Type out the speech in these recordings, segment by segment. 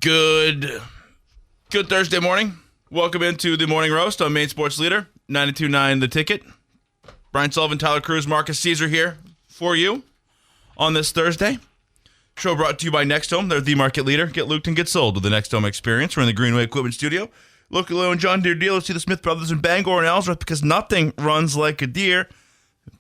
Good Thursday morning. Welcome into the Morning Roast on Maine Sports Leader, 92.9 The Ticket. Brian Sullivan, Tyler Krusz, Marqus Cesar here for you on this Thursday. Show brought to you by Next Home. They're the market leader. Get looped and get sold with the Next Home experience. We're in the Greenway Equipment Studio. Locally owned John Deere dealers. See the Smith Brothers in Bangor and Ellsworth because nothing runs like a deer.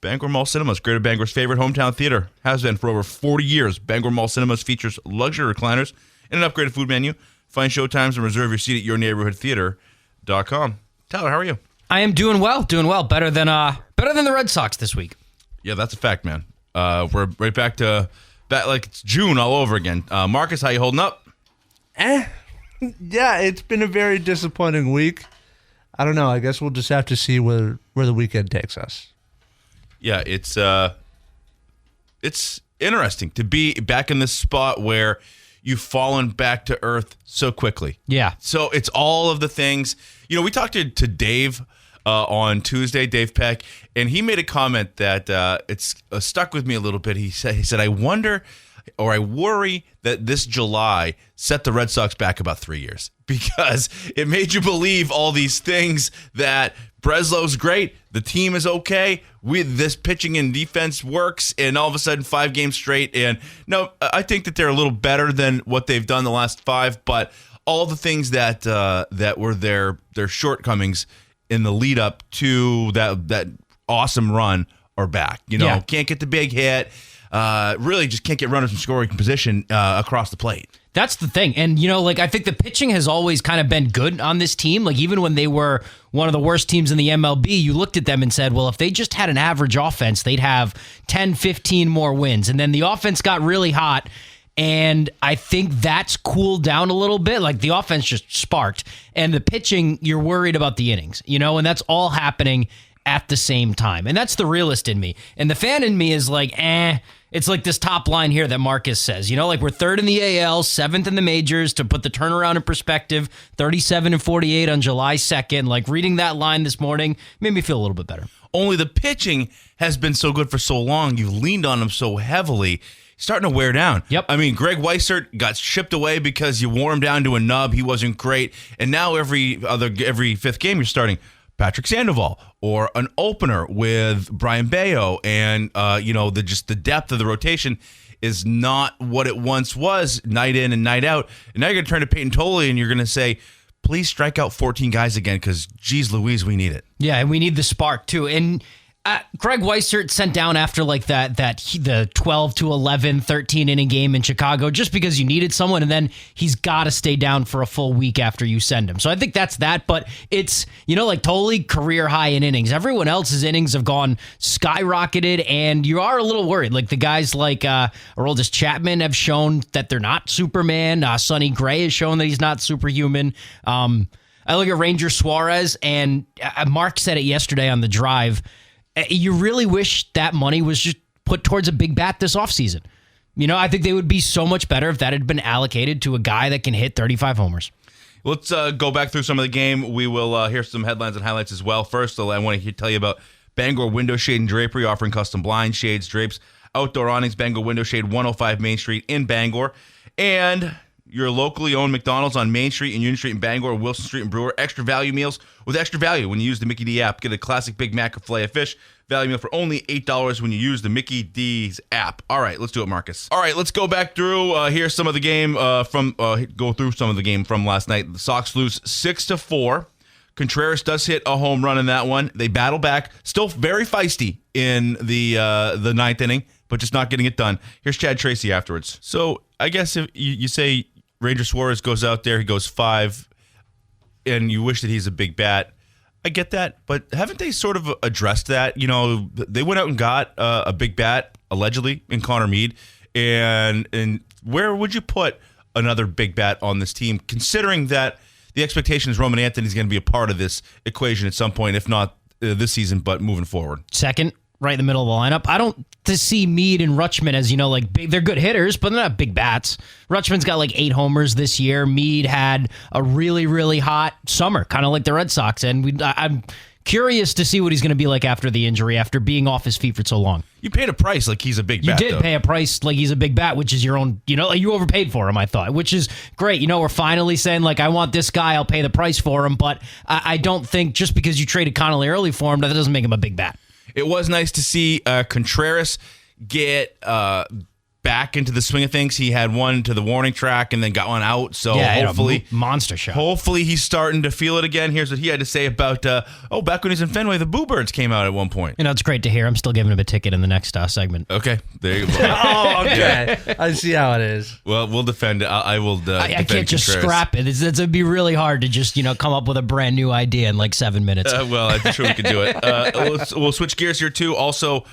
Bangor Mall Cinemas, Greater Bangor's favorite hometown theater, has been for over 40 years. Bangor Mall Cinemas features luxury recliners and an upgraded food menu. Find showtimes and reserve your seat at yourneighborhoodtheater.com. Tyler, how are you? I am doing well. Better than the Red Sox this week. Yeah, that's a fact, man. We're right back like it's June all over again. Marqus, how you holding up? Yeah, it's been a very disappointing week. I don't know. I guess we'll just have to see where the weekend takes us. Yeah, it's interesting to be back in this spot where you've fallen back to earth so quickly. Yeah. So it's all of the things. You know, we talked to Dave on Tuesday, Dave Peck, and he made a comment that it's stuck with me a little bit. He said, I wonder or I worry that this July set the Red Sox back about 3 years because it made you believe all these things that Breslow's great, the team is okay, this pitching and defense works, and all of a sudden 5 games straight. And no, I think that they're a little better than what they've done the last 5, but all the things that were their shortcomings in the lead up to that awesome run are back. You know, Can't get the big hit. Really just can't get runners in scoring position across the plate. That's the thing. And, you know, like, I think the pitching has always kind of been good on this team. Like, even when they were one of the worst teams in the MLB, you looked at them and said, well, if they just had an average offense, they'd have 10, 15 more wins. And then the offense got really hot, and I think that's cooled down a little bit. Like, the offense just sparked. And the pitching, you're worried about the innings, you know, and that's all happening at the same time. And that's the realist in me. And the fan in me is like, It's like this top line here that Marqus says, you know, like we're 3rd in the AL, 7th in the majors. To put the turnaround in perspective, 37-48 on July 2nd. Like, reading that line this morning made me feel a little bit better. Only the pitching has been so good for so long. You've leaned on him so heavily. Starting to wear down. Yep. I mean, Greg Weissert got shipped away because you wore him down to a nub. He wasn't great. And now every 5th game you're starting Patrick Sandoval or an opener with Brian Bayo, and the depth of the rotation is not what it once was, night in and night out. And now you're going to turn to Peyton Tolley and you're going to say, please strike out 14 guys again because, geez Louise, we need it. Yeah, and we need the spark too. And Greg Weissert sent down after like the 12 to 11, 13 inning game in Chicago just because you needed someone, and then he's got to stay down for a full week after you send him. So I think that's that, but it's, you know, like totally career high in innings. Everyone else's innings have gone skyrocketed, and you are a little worried. Like the guys like Aroldis Chapman have shown that they're not Superman. Sonny Gray has shown that he's not superhuman. I look at Ranger Suarez, and Mark said it yesterday on the drive. You really wish that money was just put towards a big bat this offseason. You know, I think they would be so much better if that had been allocated to a guy that can hit 35 homers. Let's go back through some of the game. We will hear some headlines and highlights as well. First, I want to tell you about Bangor Window Shade and Drapery, offering custom blinds, shades, drapes, outdoor awnings. Bangor Window Shade, 105 Main Street in Bangor. And your locally owned McDonald's on Main Street and Union Street in Bangor, Wilson Street and Brewer. Extra value meals with extra value when you use the Mickey D app. Get a classic Big Mac or filet of fish value meal for only $8 when you use the Mickey D's app. All right, let's do it, Marqus. All right, let's go back through. Here's some of the game go through some of the game from last night. The Sox lose 6-4. Contreras does hit a home run in that one. They battle back, still very feisty in the 9th inning, but just not getting it done. Here's Chad Tracy afterwards. So I guess if you say Ranger Suarez goes out there, he goes 5, and you wish that he's a big bat. I get that, but haven't they sort of addressed that? You know, they went out and got a big bat, allegedly, in Connor Meade, and where would you put another big bat on this team, considering that the expectation is Roman Anthony's going to be a part of this equation at some point, if not this season, but moving forward? Second, right in the middle of the lineup. I don't see Meade and Rutschman as, you know, like big. They're good hitters, but they're not big bats. Rutschman's got like 8 homers this year. Meade had a really, really hot summer, kind of like the Red Sox. And I'm curious to see what he's going to be like after the injury, after being off his feet for so long. You paid a price like he's a big bat. You did pay a price like he's a big bat, which is your own, like you overpaid for him, I thought, which is great. We're finally saying, like, I want this guy, I'll pay the price for him, but I don't think just because you traded Connolly early for him, that doesn't make him a big bat. It was nice to see Contreras get back into the swing of things. He had one to the warning track and then got one out. So hopefully, monster shot. Hopefully, he's starting to feel it again. Here's what he had to say about back when he's in Fenway, the Boo Birds came out at one point. It's great to hear. I'm still giving him a ticket in the next segment. Okay, there you go. Oh, okay. I see how it is. Well, we'll defend it. I will. I can't just scrap it. It'd be really hard to just come up with a brand new idea in like 7 minutes. Well, I'm sure we could do it. We'll switch gears here too. Also,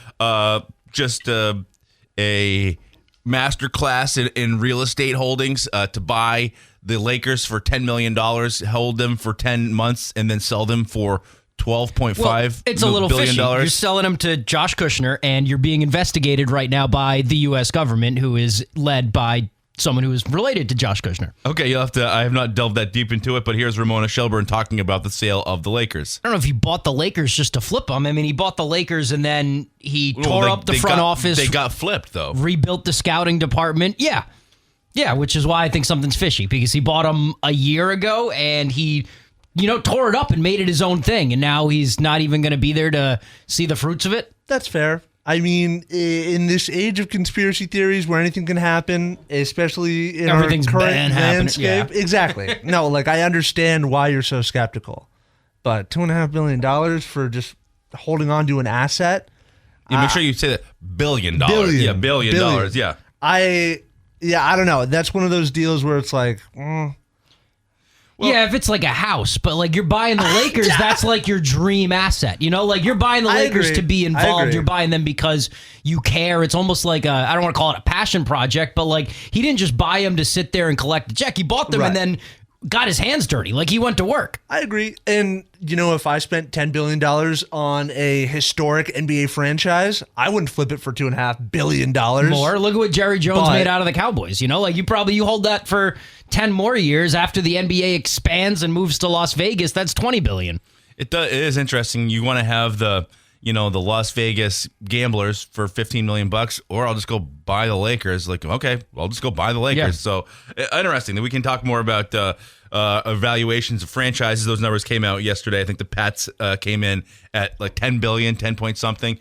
just a master class in real estate holdings to buy the Lakers for $10 million, hold them for 10 months, and then sell them for $12.5 it's a little billion. fishy. You're selling them to Josh Kushner, and you're being investigated right now by the U.S. government, who is led by someone who is related to Josh Kushner. Okay, you'll have to. I have not delved that deep into it, but here's Ramona Shelburne talking about the sale of the Lakers. I don't know if he bought the Lakers just to flip them. I mean, he bought the Lakers and then he tore up the front office. They got flipped, though. Rebuilt the scouting department. Yeah, which is why I think something's fishy, because he bought them a year ago and he, tore it up and made it his own thing, and now he's not even going to be there to see the fruits of it. That's fair. I mean, in this age of conspiracy theories where anything can happen, especially in Everything's our current been happening, landscape. yeah. Exactly. No, like, I understand why you're so skeptical. But $2.5 billion for just holding on to an asset? Make sure you say that billion dollars. Billion. Yeah, billion dollars. Yeah. I don't know. That's one of those deals where it's like, yeah, if it's like a house, but like you're buying the Lakers, that's like your dream asset. Like you're buying the Lakers to be involved. You're buying them because you care. It's almost like I don't want to call it a passion project, but like he didn't just buy them to sit there and collect the check. He bought them and then got his hands dirty. Like he went to work. I agree. And, if I spent $10 billion on a historic NBA franchise, I wouldn't flip it for $2.5 billion. More. Look at what Jerry Jones made out of the Cowboys. Like you hold that for 10 more years after the NBA expands and moves to Las Vegas. That's $20 billion. It is interesting. You want to have the Las Vegas gamblers for $15 million, or I'll just go buy the Lakers. Like, okay, I'll just go buy the Lakers. Yeah. So interesting that we can talk more about evaluations of franchises. Those numbers came out yesterday. I think the Pats came in at like 10 billion, 10 point something.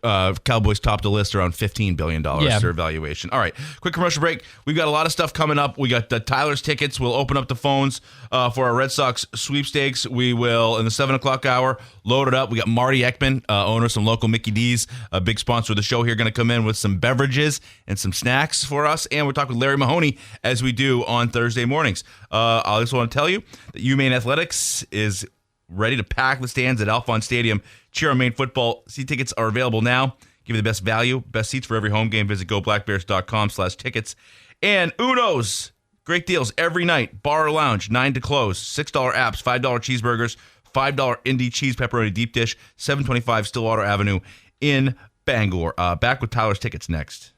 Cowboys topped the list around $15 billion their valuation. All right, quick commercial break. We've got a lot of stuff coming up. We got Tyler's tickets. We'll open up the phones for our Red Sox sweepstakes. We will, in the 7 o'clock hour, load it up. We got Marty Ekman, owner of some local Mickey D's, a big sponsor of the show here, going to come in with some beverages and some snacks for us. And we're talking with Larry Mahoney, as we do on Thursday mornings. I also want to tell you that UMaine Athletics is ready to pack the stands at Alphon Stadium. Cheer on Maine football. Seat tickets are available now. Give you the best value, best seats for every home game. Visit goblackbears.com/tickets. And Uno's, great deals every night. Bar or lounge, 9 to close. $6 apps, $5 cheeseburgers, $5 Indy cheese pepperoni deep dish, 725 Stillwater Avenue in Bangor. Back with Tyler's tickets next.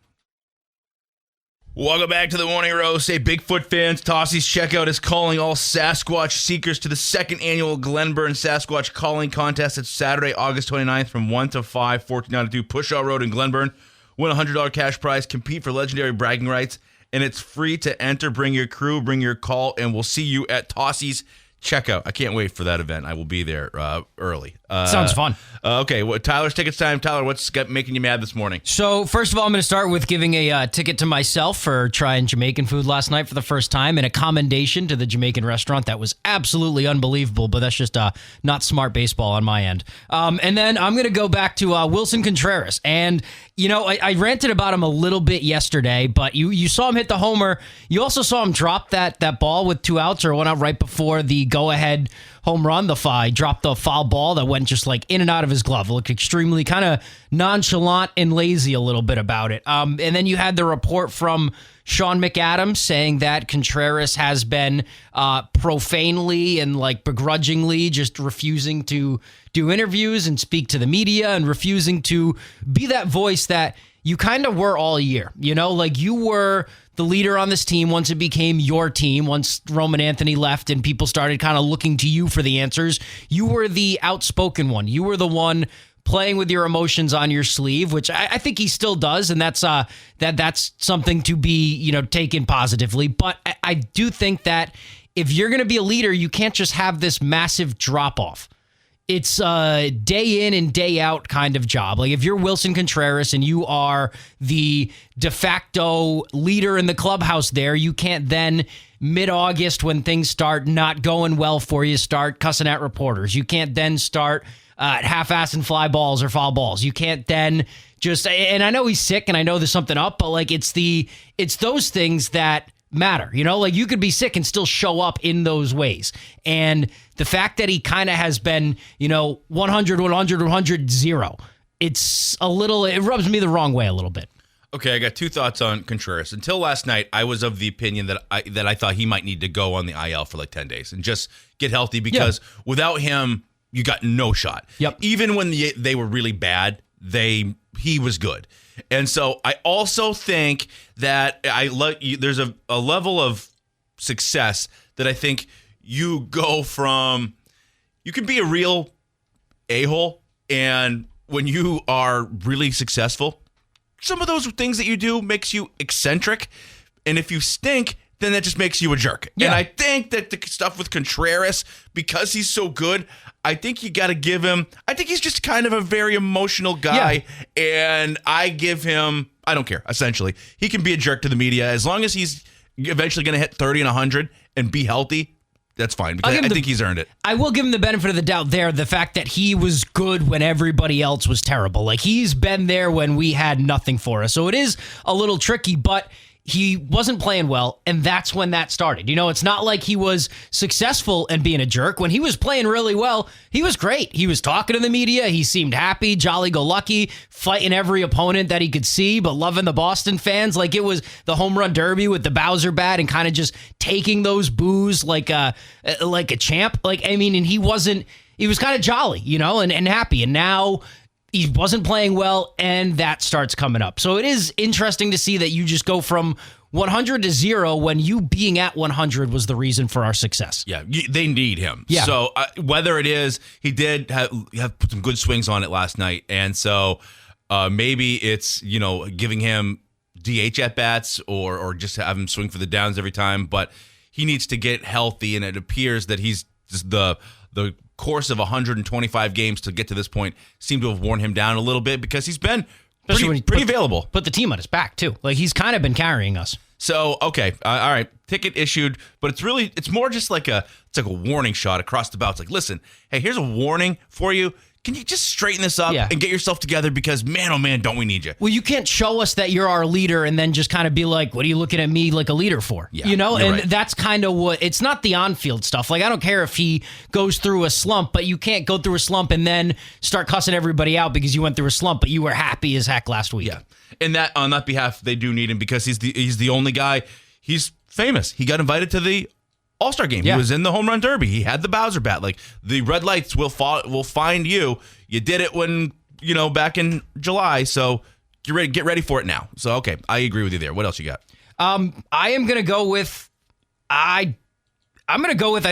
Welcome back to the Morning Roast. Hey, Bigfoot fans, Tossie's Checkout is calling all Sasquatch seekers to the second annual Glenburn Sasquatch Calling Contest. It's Saturday, August 29th from 1 to 5, 1492 Pushaw Road in Glenburn. Win a $100 cash prize, compete for legendary bragging rights, and it's free to enter. Bring your crew, bring your call, and we'll see you at Tossie's Checkout. I can't wait for that event. I will be there early. Sounds fun. Okay, Tyler's tickets time. Tyler, what's making you mad this morning? So, first of all, I'm going to start with giving a ticket to myself for trying Jamaican food last night for the first time, and a commendation to the Jamaican restaurant. That was absolutely unbelievable, but that's just not smart baseball on my end. And then I'm going to go back to Wilson Contreras. And, I ranted about him a little bit yesterday, but you saw him hit the homer. You also saw him drop that ball with 2 outs or went out right before the go-ahead home run. He dropped the foul ball that went just like in and out of his glove. It looked extremely kind of nonchalant and lazy a little bit about it. And then you had the report from Sean McAdams saying that Contreras has been profanely and like begrudgingly just refusing to do interviews and speak to the media and refusing to be that voice that you kind of were all year. Like you were the leader on this team once it became your team, once Roman Anthony left and people started kind of looking to you for the answers. You were the outspoken one. You were the one playing with your emotions on your sleeve, which I think he still does, and that's something to be taken positively. But I do think that if you're going to be a leader, you can't just have this massive drop off. It's a day in and day out kind of job. Like if you're Wilson Contreras and you are the de facto leader in the clubhouse there, you can't then mid-August when things start not going well for you, start cussing at reporters. You can't then start half-assing fly balls or foul balls. You can't then just, and I know he's sick and I know there's something up, but like it's those things that matter, like you could be sick and still show up in those ways. And the fact that he kind of has been, 100, 100, 100, 0, it rubs me the wrong way a little bit. Okay, I got two thoughts on Contreras. Until last night, I was of the opinion that I thought he might need to go on the IL for like 10 days and just get healthy because without him, you got no shot. Yep. Even when they were really bad, he was good. And so I also think that there's a level of success that I think you go from, you can be a real a-hole, and when you are really successful, some of those things that you do makes you eccentric, and if you stink, then that just makes you a jerk. Yeah. And I think that the stuff with Contreras, because he's so good, I think you got to give him, I think he's just kind of a very emotional guy, and I give him, I don't care, essentially. He can be a jerk to the media. As long as he's eventually going to hit 30 and 100 and be healthy, that's fine, because I think he's earned it. I will give him the benefit of the doubt there, the fact that he was good when everybody else was terrible. Like, he's been there when we had nothing for us. So it is a little tricky, but he wasn't playing well, and that's when that started. It's not like he was successful and being a jerk. When he was playing really well, he was great. He was talking to the media. He seemed happy, jolly-go-lucky, fighting every opponent that he could see, but loving the Boston fans. Like it was the home run derby with the Bowser bat and kind of just taking those boos like a champ. And he was kind of jolly, and happy. And now he wasn't playing well, and that starts coming up. So it is interesting to see that you just go from 100 to 0 when you being at 100 was the reason for our success. Yeah, they need him. Yeah. So whether it is, he did have put some good swings on it last night, and so maybe it's giving him DH at bats or just have him swing for the downs every time. But he needs to get healthy, and it appears that he's just the course of 125 games to get to this point seemed to have worn him down a little bit because he's been pretty available. Put the team on his back too. Like he's kind of been carrying us. So okay, all right, ticket issued, but it's more just like a warning shot across the bow. It's like, listen, hey, here's a warning for you. Can you just straighten this up and get yourself together? Because man, oh man, don't we need you? Well, you can't show us that you're our leader and then just kind of be like, what are you looking at me like a leader for? Yeah, and right. That's kind of what, it's not the on-field stuff. Like, I don't care if he goes through a slump, but you can't go through a slump and then start cussing everybody out because you went through a slump, but you were happy as heck last week. Yeah. And that on that behalf, they do need him because he's the only guy. He's famous. He got invited to the All-Star game. Yeah. He was in the home run derby. He had the Bowser bat. Like, the red lights will find you. You did it when, back in July. So get ready for it now. So, okay, I agree with you there. What else you got? I am going to go with, I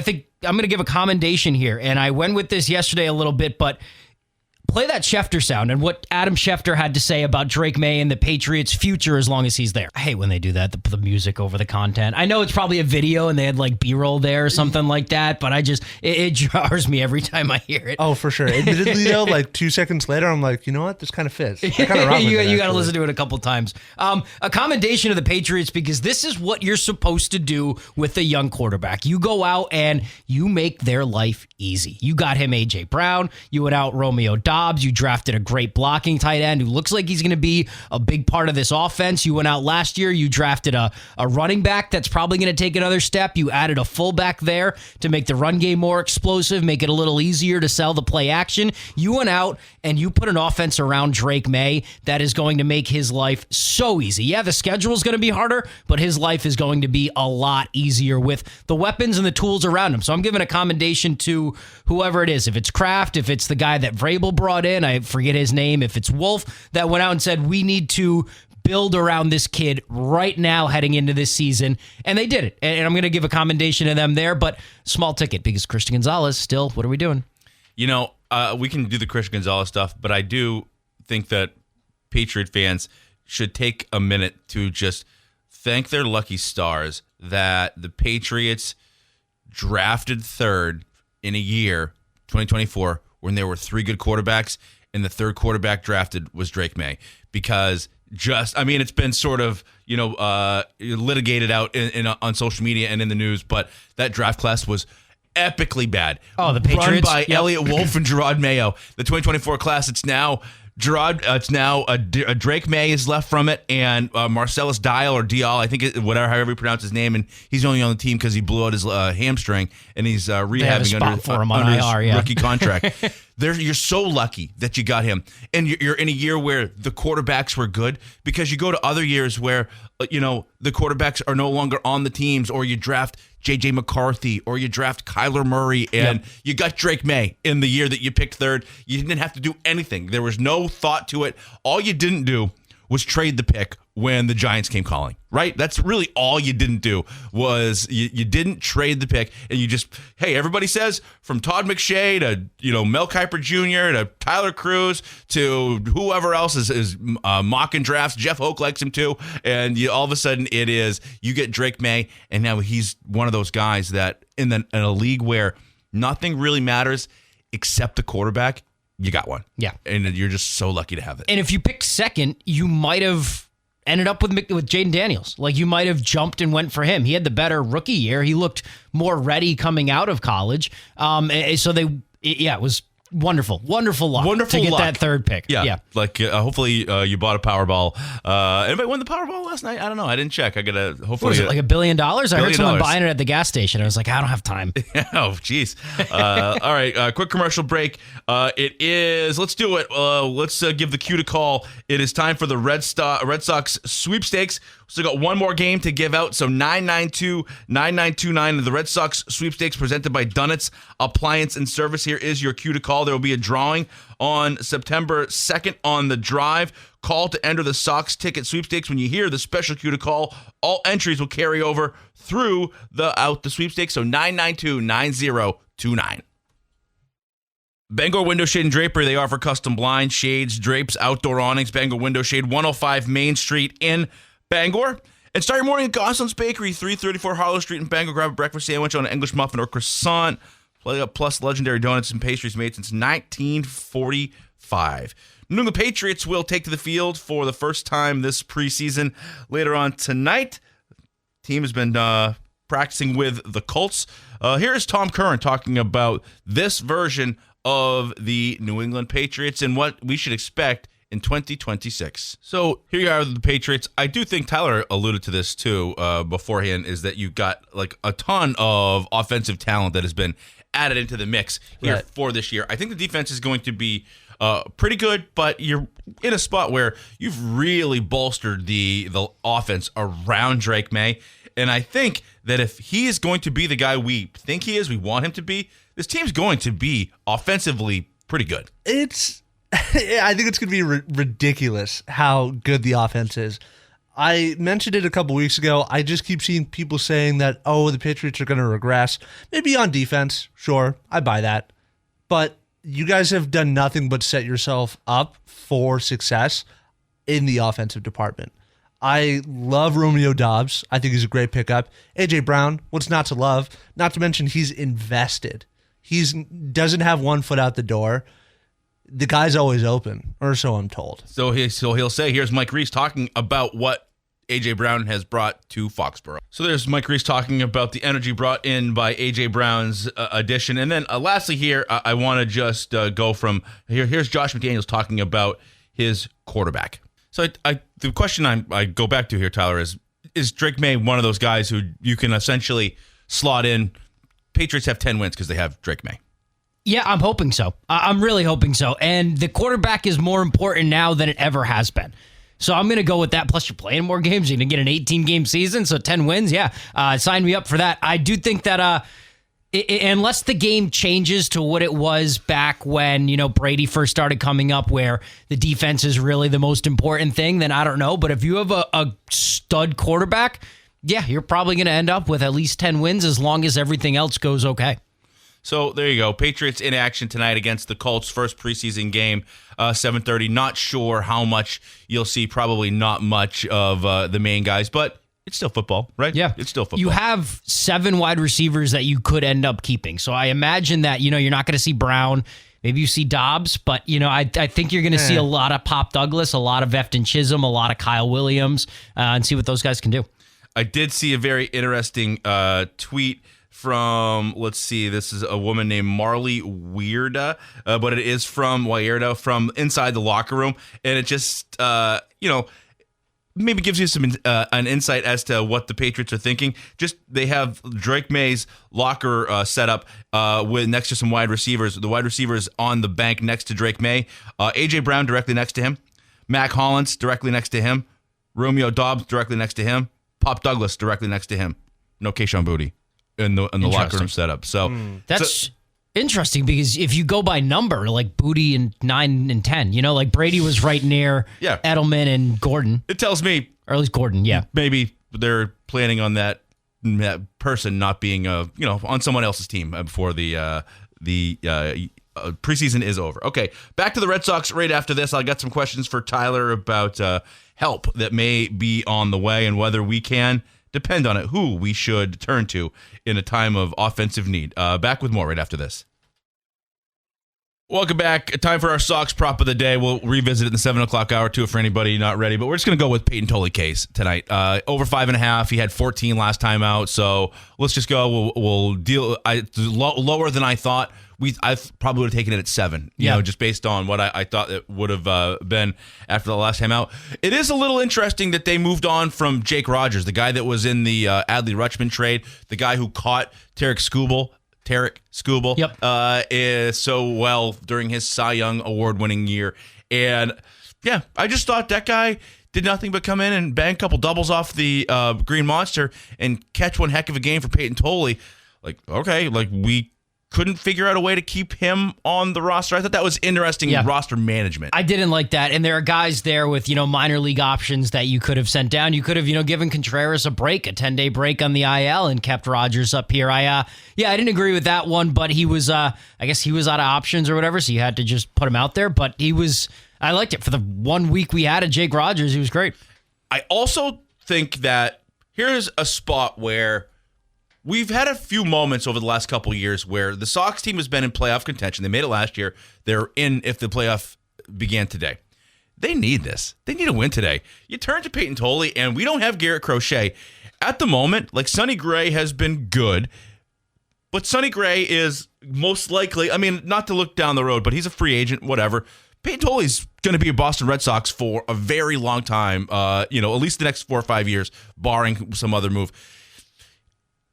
think I'm going to give a commendation here. And I went with this yesterday a little bit, but play that Schefter sound and what Adam Schefter had to say about Drake May and the Patriots' future as long as he's there. I hate when they do that, the music over the content. I know it's probably a video and they had like B-roll there or something like that, but it jars me every time I hear it. Oh, for sure. Admittedly, though, like 2 seconds later, I'm like, you know what? This kind of fits. I kind of You got to listen to it a couple times. A commendation to the Patriots because this is what you're supposed to do with a young quarterback. You go out and you make their life easy. You got him A.J. Brown. You went out Romeo Dobbs. You drafted a great blocking tight end who looks like he's going to be a big part of this offense. You went out last year. You drafted a running back that's probably going to take another step. You added a fullback there to make the run game more explosive, make it a little easier to sell the play action. You went out and you put an offense around Drake May that is going to make his life so easy. Yeah, the schedule is going to be harder, but his life is going to be a lot easier with the weapons and the tools around him. So I'm giving a commendation to whoever it is. If it's Kraft, if it's the guy that Vrabel brought in, I forget his name, if it's Wolf, that went out and said, we need to build around this kid right now heading into this season. And they did it. And I'm going to give a commendation to them there, but small ticket because Christian Gonzalez still, what are we doing? You know, we can do the Christian Gonzalez stuff, but I do think that Patriot fans should take a minute to just thank their lucky stars that the Patriots drafted third in a year, 2024, when there were 3 good quarterbacks, and the third quarterback drafted was Drake May. Because it's been sort of, litigated out on social media and in the news, but that draft class was epically bad. Oh, the Patriots? Run by Elliott Wolf and Gerard Mayo. The 2024 class, it's now Drake May is left from it, and Marcellus Dial or Dial, I think however you pronounce his name, and he's only on the team because he blew out his hamstring, and he's rehabbing under his rookie contract. You're so lucky that you got him, and you're in a year where the quarterbacks were good, because you go to other years where the quarterbacks are no longer on the teams, or you draft J.J. McCarthy, or you draft Kyler Murray, and you got Drake May in the year that you picked third. You didn't have to do anything. There was no thought to it. All you didn't do was trade the pick when the Giants came calling, right? That's really all you didn't do was you didn't trade the pick, and you just, hey, everybody says from Todd McShay to, Mel Kiper Jr. to Tyler Krusz to whoever else is mocking drafts. Jeff Hoak likes him too. And all of a sudden you get Drake May, and now he's one of those guys that in a league where nothing really matters except the quarterback, you got one. Yeah. And you're just so lucky to have it. And if you picked second, you might have ended up with Jaden Daniels. Like, you might have jumped and went for him. He had the better rookie year. He looked more ready coming out of college. So it was wonderful luck to get that third pick. Yeah. Like, hopefully you bought a Powerball. Anybody won the Powerball last night? I don't know. I didn't check. I got to hopefully. What was it, like $1 billion? I heard someone buying it at the gas station. I was like, I don't have time. Oh, jeez. All right. Quick commercial break. Let's do it. Let's give the cue to call. It is time for the Red Sox sweepstakes. So got one more game to give out. So 992-9929, the Red Sox sweepstakes presented by Dunnett's Appliance and Service. Here is your cue to call. There will be a drawing on September 2nd on the drive. Call to enter the Sox ticket sweepstakes. When you hear the special cue to call, all entries will carry over through the sweepstakes. So 992-9029. Bangor Window Shade and Drapery. They offer custom blinds, shades, drapes, outdoor awnings. Bangor Window Shade, 105 Main Street in Bangor. And start your morning at Goslin's Bakery, 334 Harlow Street in Bangor. Grab a breakfast sandwich on an English muffin or croissant. Plus legendary donuts and pastries made since 1945. New England Patriots will take to the field for the first time this preseason later on tonight. Team has been practicing with the Colts. Here is Tom Curran talking about this version of the New England Patriots and what we should expect in 2026. So here you are with the Patriots. I do think Tyler alluded to this too beforehand, is that you got like a ton of offensive talent that has been added into the mix here for this year. I think the defense is going to be pretty good, but you're in a spot where you've really bolstered the offense around Drake May. And I think that if he is going to be the guy we think he is, we want him to be, this team's going to be offensively pretty good. I think it's going to be ridiculous how good the offense is. I mentioned it a couple weeks ago. I just keep seeing people saying that, the Patriots are going to regress. Maybe on defense. Sure, I buy that. But you guys have done nothing but set yourself up for success in the offensive department. I love Romeo Doubs. I think he's a great pickup. A.J. Brown, what's not to love? Not to mention he's invested. He doesn't have one foot out the door. The guy's always open, or so I'm told. So he'll say, here's Mike Reese talking about what A.J. Brown has brought to Foxborough. So there's Mike Reese talking about the energy brought in by A.J. Brown's addition. And then lastly here, I want to just go from here. Here's Josh McDaniels talking about his quarterback. So the question I go back to here, Tyler, is Drake May one of those guys who you can essentially slot in? Patriots have 10 wins because they have Drake May. Yeah, I'm hoping so. I'm really hoping so. And the quarterback is more important now than it ever has been. So I'm going to go with that. Plus, you're playing more games. You're going to get an 18-game season, so 10 wins. Yeah, sign me up for that. I do think that Unless the game changes to what it was back when, Brady first started coming up, where the defense is really the most important thing, then I don't know. But if you have a stud quarterback, yeah, you're probably going to end up with at least 10 wins as long as everything else goes okay. So there you go. Patriots in action tonight against the Colts, first preseason game, 7:30. Not sure how much you'll see. Probably not much of the Maine guys, but it's still football, right? Yeah. It's still football. You have 7 wide receivers that you could end up keeping. So I imagine that, you're not going to see Brown. Maybe you see Dobbs, but, I think you're going to see a lot of Pop Douglas, a lot of Efton Chisholm, a lot of Kyle Williams, and see what those guys can do. I did see a very interesting tweet from, let's see, this is a woman named Marley Weirda, but it is from Weirda, from inside the locker room, and it just, maybe gives you some an insight as to what the Patriots are thinking. Just they have Drake May's locker set up with next to some wide receivers. The wide receivers on the bank next to Drake May. A.J. Brown directly next to him. Mac Hollins directly next to him. Romeo Dobbs directly next to him. Pop Douglas directly next to him. No Kayshon Boutte in the locker room setup. So that's interesting, because if you go by number, like Boutte in 9 and 10, like Brady was right near Edelman and Gordon. It tells me, or at least Gordon, yeah. Maybe they're planning on that person not being on someone else's team before the preseason is over. Okay, back to the Red Sox right after this. I got some questions for Tyler about help that may be on the way and whether we can depend on it, who we should turn to in a time of offensive need. Back with more right after this. Welcome back. Time for our Sox prop of the day. We'll revisit it in the 7 o'clock hour, too, for anybody not ready. But we're just going to go with Peyton Tolley case tonight. Over 5.5. He had 14 last time out. So let's just go. We'll deal lower than I thought. I probably would have taken it at 7, just based on what I thought it would have been after the last time out. It is a little interesting that they moved on from Jake Rogers, the guy that was in the Adley Rutschman trade, the guy who caught Tarek Skubal is so well during his Cy Young award-winning year. And, yeah, I just thought that guy did nothing but come in and bang a couple doubles off the Green Monster and catch one heck of a game for Peyton Tolley. We couldn't figure out a way to keep him on the roster. I thought that was interesting roster management. I didn't like that. And there are guys there with, minor league options that you could have sent down. You could have, given Contreras a break, a 10-day break on the IL, and kept Rogers up here. I didn't agree with that one, but he was, I guess he was out of options or whatever, so you had to just put him out there. But I liked it. For the 1 week we had of Jake Rogers, he was great. I also think that here's a spot where we've had a few moments over the last couple of years where the Sox team has been in playoff contention. They made it last year. They're in if the playoff began today. They need this. They need a win today. You turn to Peyton Tolley, and we don't have Garrett Crochet. At the moment, Sonny Gray has been good, but Sonny Gray is most likely, not to look down the road, but he's a free agent, whatever. Peyton Tolley's going to be a Boston Red Sox for a very long time, at least the next 4 or 5 years, barring some other move.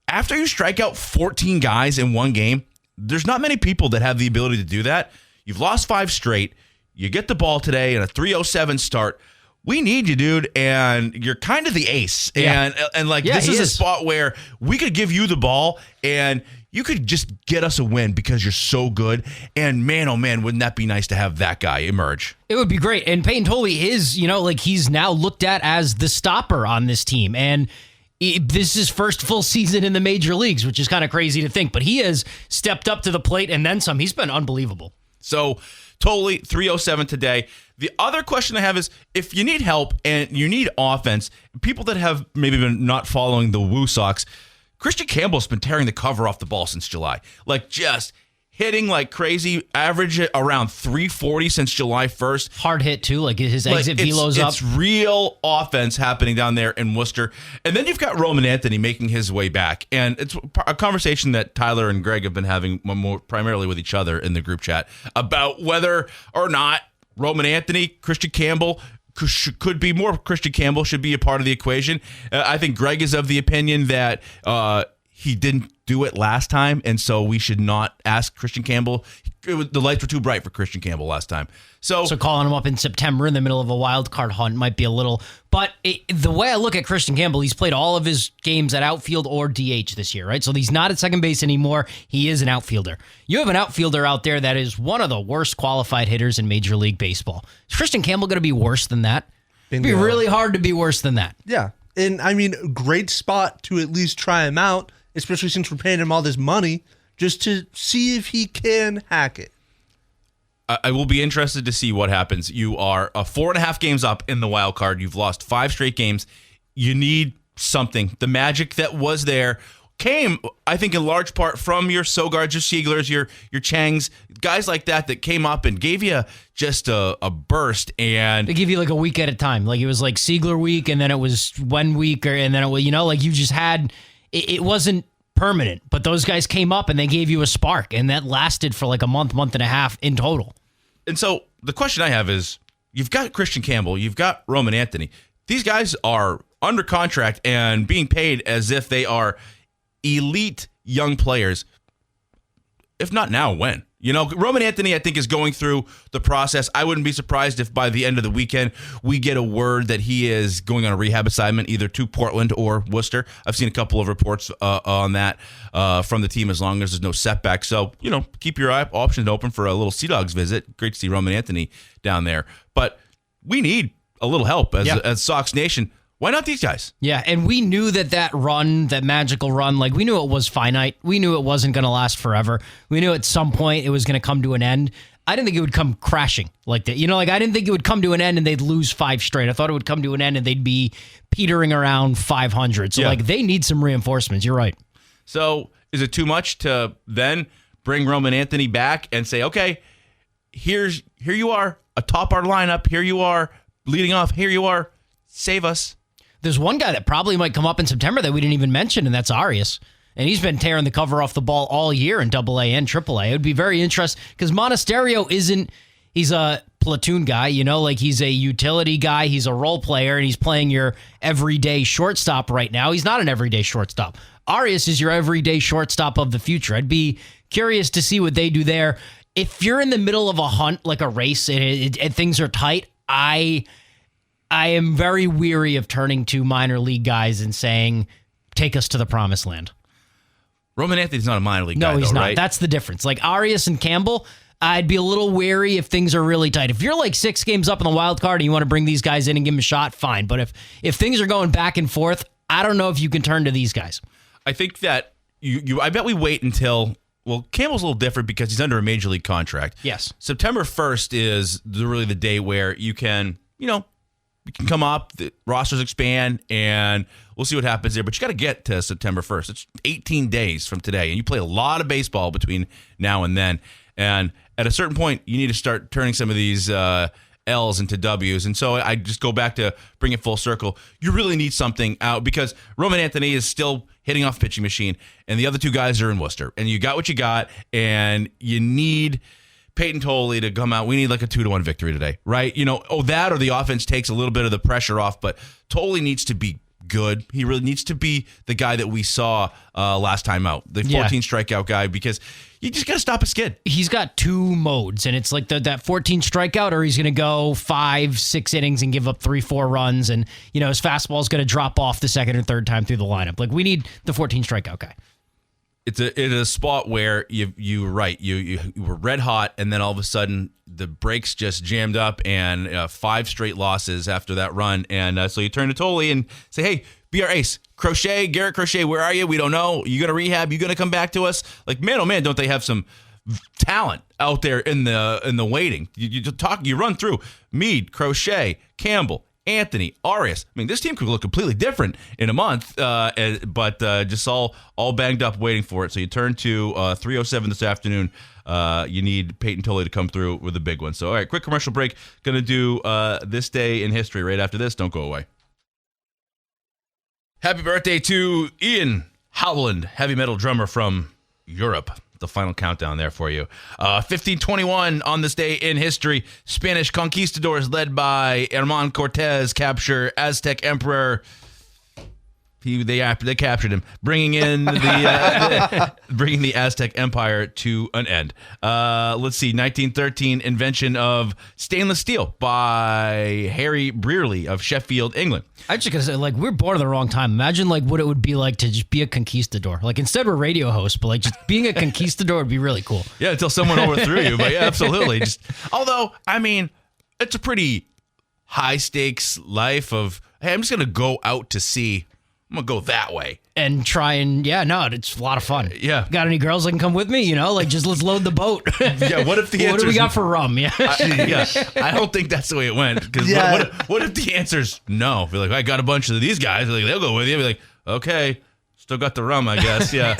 After you strike out 14 guys in one game, there's not many people that have the ability to do that. You've lost 5 straight. You get the ball today in a 3-0-7 start. We need you, dude, and you're kind of the ace. Yeah. And this is a spot where we could give you the ball, and you could just get us a win because you're so good. And man, oh man, wouldn't that be nice to have that guy emerge? It would be great. And Peyton Tolley is, he's now looked at as the stopper on this team. And this is his first full season in the major leagues, which is kind of crazy to think. But he has stepped up to the plate and then some. He's been unbelievable. So, Tolley, 307 today. The other question I have is, if you need help and you need offense, people that have maybe been not following the Woo Sox, Christian Campbell's been tearing the cover off the ball since July. Just hitting like crazy, average around 340 since July 1st. Hard hit, too. His exit velo's up. It's real offense happening down there in Worcester. And then you've got Roman Anthony making his way back. And it's a conversation that Tyler and Greg have been having more primarily with each other in the group chat about whether or not Roman Anthony, Christian Campbell, could be more. Christian Campbell should be a part of the equation. I think Greg is of the opinion that he didn't do it last time, and so we should not ask Christian Campbell. the lights were too bright for Christian Campbell last time. So calling him up in September in the middle of a wild card hunt might be a little. But the way I look at Christian Campbell, he's played all of his games at outfield or DH this year, right? So he's not at second base anymore. He is an outfielder. You have an outfielder out there that is one of the worst qualified hitters in Major League Baseball. Is Christian Campbell going to be worse than that? It'd be really hard to be worse than that. Yeah. And I mean, great spot to at least try him out, especially since we're paying him all this money, just to see if he can hack it. I will be interested to see what happens. You are 4.5 games up in the wild card. You've lost 5 straight games. You need something. The magic that was there came, I think, in large part from your Sogards, your Sieglers, your Changs, guys like that came up and gave you just a burst. And they give you like a week at a time. Like it was like Siegler week, and then it was 1 week, and then it was, like you just had, it wasn't permanent, but those guys came up and they gave you a spark, and that lasted for like a month and a half in total. And so the question I have is, you've got Christian Campbell, you've got Roman Anthony. These guys are under contract and being paid as if they are elite young players. If not now, when? Roman Anthony, I think, is going through the process. I wouldn't be surprised if by the end of the weekend we get a word that he is going on a rehab assignment either to Portland or Worcester. I've seen a couple of reports on that from the team, as long as there's no setback. So, keep your options open for a little Sea Dogs visit. Great to see Roman Anthony down there. But we need a little help as Sox Nation. Why not these guys? Yeah, and we knew that run, that magical run, like we knew it was finite. We knew it wasn't going to last forever. We knew at some point it was going to come to an end. I didn't think it would come crashing like that. I didn't think it would come to an end and they'd lose 5 straight. I thought it would come to an end and they'd be petering around 500. So, they need some reinforcements. You're right. So, is it too much to then bring Roman Anthony back and say, okay, here you are, atop our lineup. Here you are, leading off. Here you are, save us. There's one guy that probably might come up in September that we didn't even mention, and that's Arias. And he's been tearing the cover off the ball all year in AA and AAA. It would be very interesting because Monasterio he's a platoon guy, he's a utility guy. He's a role player, and he's playing your everyday shortstop right now. He's not an everyday shortstop. Arias is your everyday shortstop of the future. I'd be curious to see what they do there. If you're in the middle of a hunt, like a race, and things are tight, I am very weary of turning to minor league guys and saying, take us to the promised land. Roman Anthony's not a minor league guy, No, he's not. Right? That's the difference. Like Arias and Campbell, I'd be a little wary if things are really tight. If you're like 6 games up in the wild card and you want to bring these guys in and give them a shot, fine. But if things are going back and forth, I don't know if you can turn to these guys. I think that I bet we wait until, Campbell's a little different because he's under a major league contract. Yes. September 1st is really the day where you can, we can come up, the rosters expand, and we'll see what happens there. But you got to get to September 1st. It's 18 days from today, and you play a lot of baseball between now and then. And at a certain point, you need to start turning some of these L's into W's. And so I just go back to bring it full circle. You really need something out because Roman Anthony is still hitting off the pitching machine, and the other 2 guys are in Worcester. And you got what you got, and you need Peyton Tolley to come out. We need like a 2-1 victory today, right? That or the offense takes a little bit of the pressure off, but Tolley needs to be good. He really needs to be the guy that we saw last time out, the 14 strikeout guy, because you just got to stop a skid. He's got 2 modes, and it's like that 14 strikeout, or he's going to go 5-6 innings and give up 3-4 runs, and his fastball is going to drop off the second or third time through the lineup. Like we need the 14 strikeout guy. It's a spot where you were red hot, and then all of a sudden the brakes just jammed up, and 5 straight losses after that run, and so you turn to Tolley and say, "Hey, be our ace, Garrett Crochet. Where are you? We don't know. You gonna rehab? You gonna come back to us? Like, man, oh man, don't they have some talent out there in the waiting? You run through Meade, Crochet, Campbell, Anthony, Arias. I mean, this team could look completely different in a month, but just all banged up waiting for it. So you turn to 3:07 this afternoon. You need Peyton Tolley to come through with a big one. So, all right, quick commercial break. Going to do this day in history right after this. Don't go away. Happy birthday to Ian Howland, heavy metal drummer from Europe. The final countdown there for you. 1521 on this day in history. Spanish conquistadors led by Herman Cortez capture Aztec Emperor They captured him, bringing in bringing the Aztec Empire to an end. Let's see, 1913, invention of stainless steel by Harry Brearley of Sheffield, England. I just gotta say, like, we're born at the wrong time. Imagine like what it would be like to just be a conquistador. Like, instead we're radio hosts, but like just being a conquistador would be really cool. Yeah, until someone overthrew you. But yeah, absolutely. Although, I mean, it's a pretty high stakes life of, hey, I'm just gonna go out to sea. I'm going to go that way. And try and, it's a lot of fun. Yeah. Got any girls that can come with me? Like, just let's load the boat. Yeah, what if the answer what do we got for rum? Yeah. I don't think that's the way it went. Because what if the answer's no? Be like, I got a bunch of these guys. Like, they'll go with you. Be like, okay. Still got the rum, I guess. Yeah.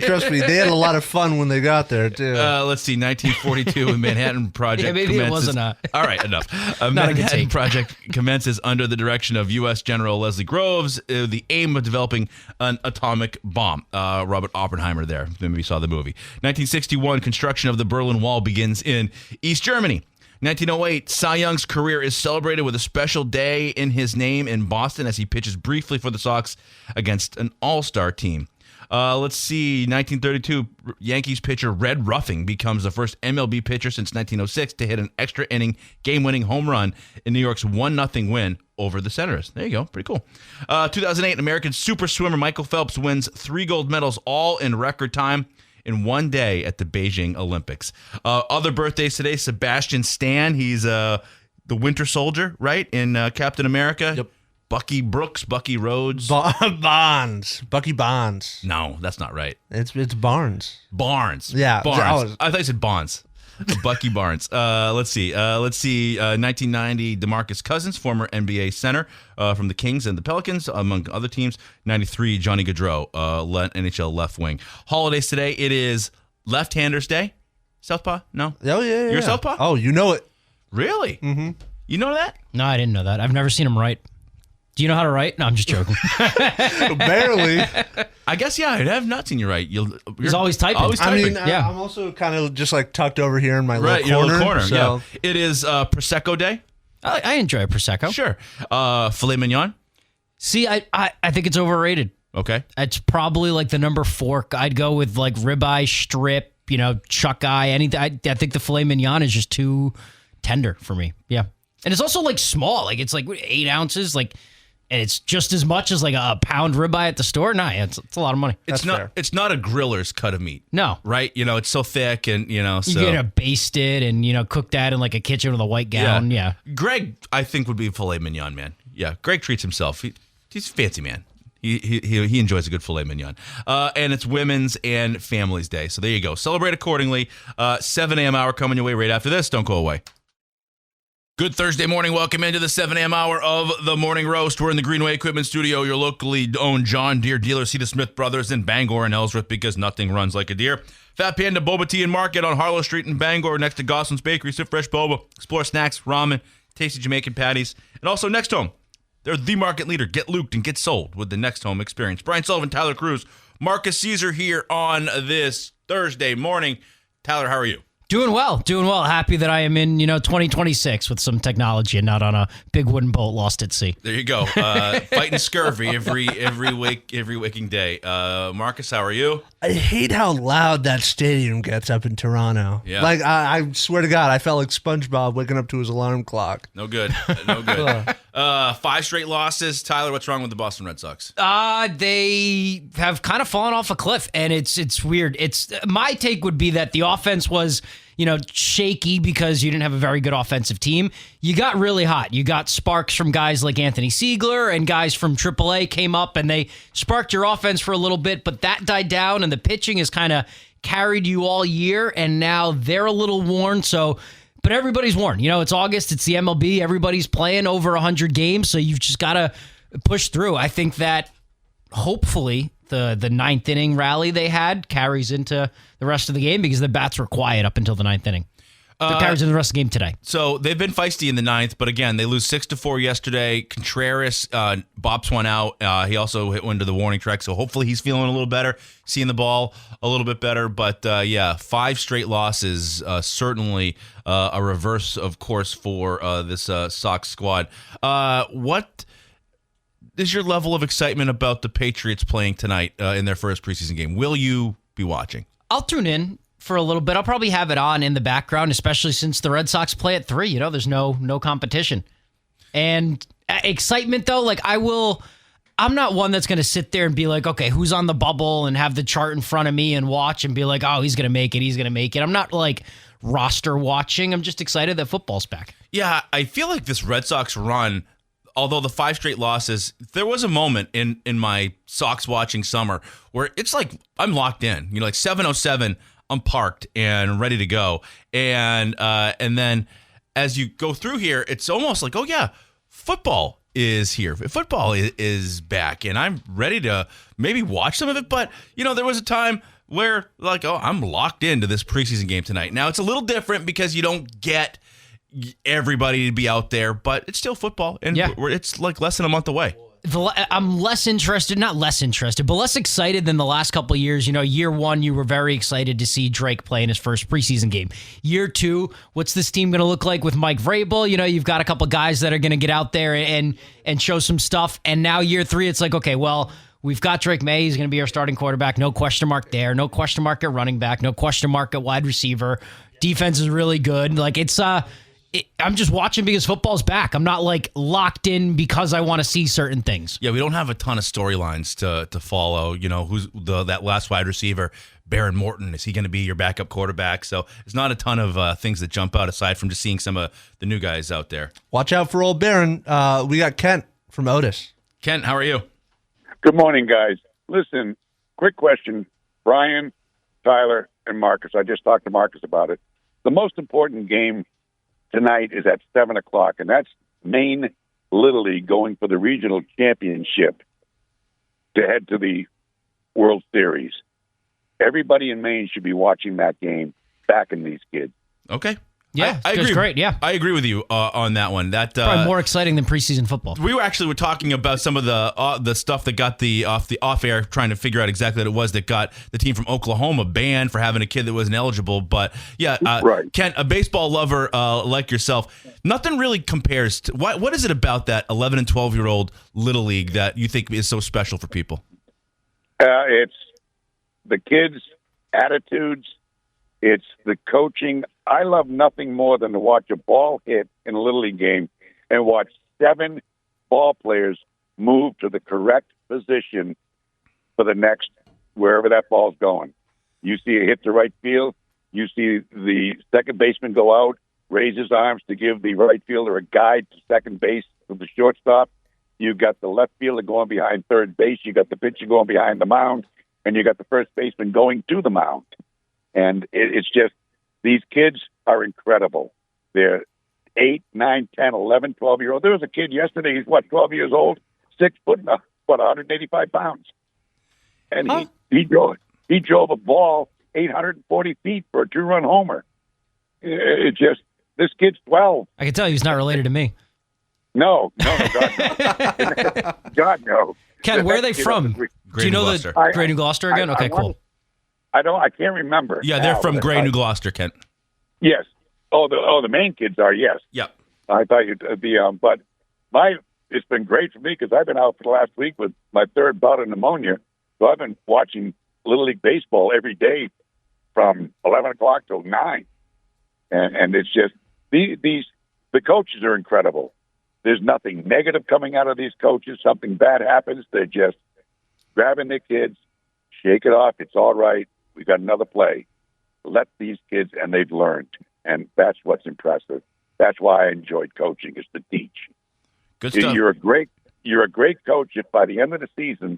Trust me, they had a lot of fun when they got there, too. Let's see, 1942, the Manhattan Project maybe commences. it wasn't a... All right, enough. Manhattan Project commences under the direction of U.S. General Leslie Groves, the aim of developing an atomic bomb. Robert Oppenheimer there. Maybe you saw the movie. 1961, construction of the Berlin Wall begins in East Germany. 1908, Cy Young's career is celebrated with a special day in his name in Boston as he pitches briefly for the Sox against an all-star team. Let's see, 1932, Yankees pitcher Red Ruffing becomes the first MLB pitcher since 1906 to hit an extra inning game-winning home run in New York's 1-0 win over the Senators. There you go. Pretty cool. 2008, American super swimmer Michael Phelps wins 3 gold medals, all in record time, in one day at the Beijing Olympics. Other birthdays today, Sebastian Stan. He's the Winter Soldier, right, in Captain America. Yep. Bucky Brooks, Bucky Rhodes. Bonds. Bucky Bonds. No, that's not right. It's Barnes. Barnes. Yeah. Barnes. I thought you said Bonds. Bucky Barnes. Let's see. 1990, DeMarcus Cousins, former NBA center from the Kings and the Pelicans, among other teams. 93, Johnny Gaudreau, NHL left wing. Holidays today, it is Left-Handers Day. Southpaw? No? Oh, yeah. You're Southpaw? Oh, you know it. Really? Mm-hmm. You know that? No, I didn't know that. I've never seen him write. Do you know how to write? No, I'm just joking. Barely. I guess, yeah, I have not seen you write. He's always typing. I'm also kind of just like tucked over here in my little corner. So. Yeah. It is Prosecco Day. I enjoy a Prosecco. Sure. Filet mignon. See, I think it's overrated. Okay. It's probably like the number 4. I'd go with like ribeye, strip, chuck eye, anything. I think the filet mignon is just too tender for me. Yeah. And it's also like small. Like it's like 8 ounces. Like, and it's just as much as like a pound ribeye at the store. Nah, it's a lot of money. It's not a griller's cut of meat. No. Right? It's so thick and, so. You gotta baste it and, cook that in like a kitchen with a white gown. Yeah. Greg, I think, would be filet mignon, man. Yeah. Greg treats himself. He's a fancy man. He enjoys a good filet mignon. And it's Women's and Families Day. So there you go. Celebrate accordingly. 7 a.m. hour coming your way right after this. Don't go away. Good Thursday morning. Welcome into the 7 a.m. hour of the Morning Roast. We're in the Greenway Equipment Studio, your locally owned John Deere dealer. See the Smith Brothers in Bangor and Ellsworth because nothing runs like a deer. Fat Panda Boba Tea and Market on Harlow Street in Bangor next to Goslin's Bakery. Sip fresh boba, explore snacks, ramen, tasty Jamaican patties. And also Next Home. They're the market leader. Get luked and get sold with the Next Home experience. Brian Sullivan, Tyler Krusz, Marqus Cesar here on this Thursday morning. Tyler, how are you? Doing well. Happy that I am in, 2026 with some technology and not on a big wooden boat lost at sea. There you go. Fighting scurvy every waking day. Marcus, how are you? I hate how loud that stadium gets up in Toronto. Yeah. Like, I swear to God, I felt like SpongeBob waking up to his alarm clock. No good. 5 straight losses. Tyler, what's wrong with the Boston Red Sox? They have kind of fallen off a cliff, and it's weird. My take would be that the offense was, shaky because you didn't have a very good offensive team. You got really hot. You got sparks from guys like Anthony Siegler and guys from AAA came up and they sparked your offense for a little bit, but that died down and the pitching has kind of carried you all year and now they're a little worn. But everybody's worn. It's August. It's the MLB. Everybody's playing over 100 games, so you've just got to push through. I think that hopefully the ninth inning rally they had carries into the rest of the game because the bats were quiet up until the ninth inning. It carries into the rest of the game today. So they've been feisty in the ninth, but again, they lose 6-4 yesterday. Contreras bops one out. He also hit one to the warning track, so hopefully he's feeling a little better, seeing the ball a little bit better. But 5 straight losses, certainly a reverse of course for this Sox squad. What is your level of excitement about the Patriots playing tonight in their first preseason game? Will you be watching? I'll tune in for a little bit. I'll probably have it on in the background, especially since the Red Sox play at 3. There's no competition. And excitement, though, I'm not one that's going to sit there and be like, okay, who's on the bubble and have the chart in front of me and watch and be like, oh, he's going to make it. I'm not roster watching. I'm just excited that football's back. Yeah, I feel like this Red Sox run, although the 5 straight losses, there was a moment in my Sox watching summer where it's like I'm locked in. 7:07, I'm parked and ready to go. And then as you go through here, it's almost like, oh yeah, football is here. Football is back, and I'm ready to maybe watch some of it. But there was a time where I'm locked into this preseason game tonight. Now it's a little different because you don't get everybody to be out there, but it's still football, and it's less than a month away. I'm less interested, not less interested, but less excited than the last couple of years. Year 1, you were very excited to see Drake play in his first preseason game. Year 2, what's this team going to look like with Mike Vrabel? You've got a couple guys that are going to get out there and show some stuff. And now year 3, it's like, okay, well, we've got Drake May. He's going to be our starting quarterback. No question mark there. No question mark at running back. No question mark at wide receiver. Defense is really good. I'm just watching because football's back. I'm not locked in because I want to see certain things. Yeah, we don't have a ton of storylines to follow. Who's that last wide receiver, Baron Morton? Is he going to be your backup quarterback? So it's not a ton of things that jump out aside from just seeing some of the new guys out there. Watch out for old Baron. We got Kent from Otis. Kent, how are you? Good morning, guys. Listen, quick question. Brian, Tyler, and Marcus. I just talked to Marcus about it. The most important game tonight is at 7 o'clock, and that's Maine Little League going for the regional championship to head to the World Series. Everybody in Maine should be watching that game, backing these kids. Okay. Yeah, I agree. Great. Yeah, I agree with you on that one. That probably more exciting than preseason football. We were talking about some of the stuff that got the off air, trying to figure out exactly what it was that got the team from Oklahoma banned for having a kid that wasn't eligible. But yeah, right. Kent, a baseball lover like yourself, nothing really compares to what is it about that 11 and 12-year-old Little League that you think is so special for people? It's the kids' attitudes. It's the coaching. I love nothing more than to watch a ball hit in a Little League game and watch 7 ball players move to the correct position for the next, wherever that ball's going. You see it hit to right field. You see the second baseman go out, raise his arms to give the right fielder a guide to second base from the shortstop. You got the left fielder going behind third base. You got the pitcher going behind the mound, and you got the first baseman going to the mound. And it's just, these kids are incredible. They're 8, 9, 10, 11, 12-year-old. There was a kid yesterday, he's 12 years old, 6 foot, 185 pounds. And he drove a ball 840 feet for a 2-run homer. It just, this kid's 12. I can tell he's not related to me. No, God, no. God, no. Ken, where are they from? Do you know the Gray New Gloucester again? Okay, cool. I can't remember. Yeah, they're from Gray New Gloucester, Kent. Yes. The Maine kids are, yes. Yep. I thought you'd be, but it's been great for me because I've been out for the last week with my 3rd bout of pneumonia. So I've been watching Little League baseball every day from 11 o'clock till 9. And it's just, the coaches are incredible. There's nothing negative coming out of these coaches. Something bad happens, they're just grabbing their kids, shake it off. It's all right. We got another play. Let these kids, and they've learned. And that's what's impressive. That's why I enjoyed coaching, is to teach. Good stuff. You're a great coach if by the end of the season,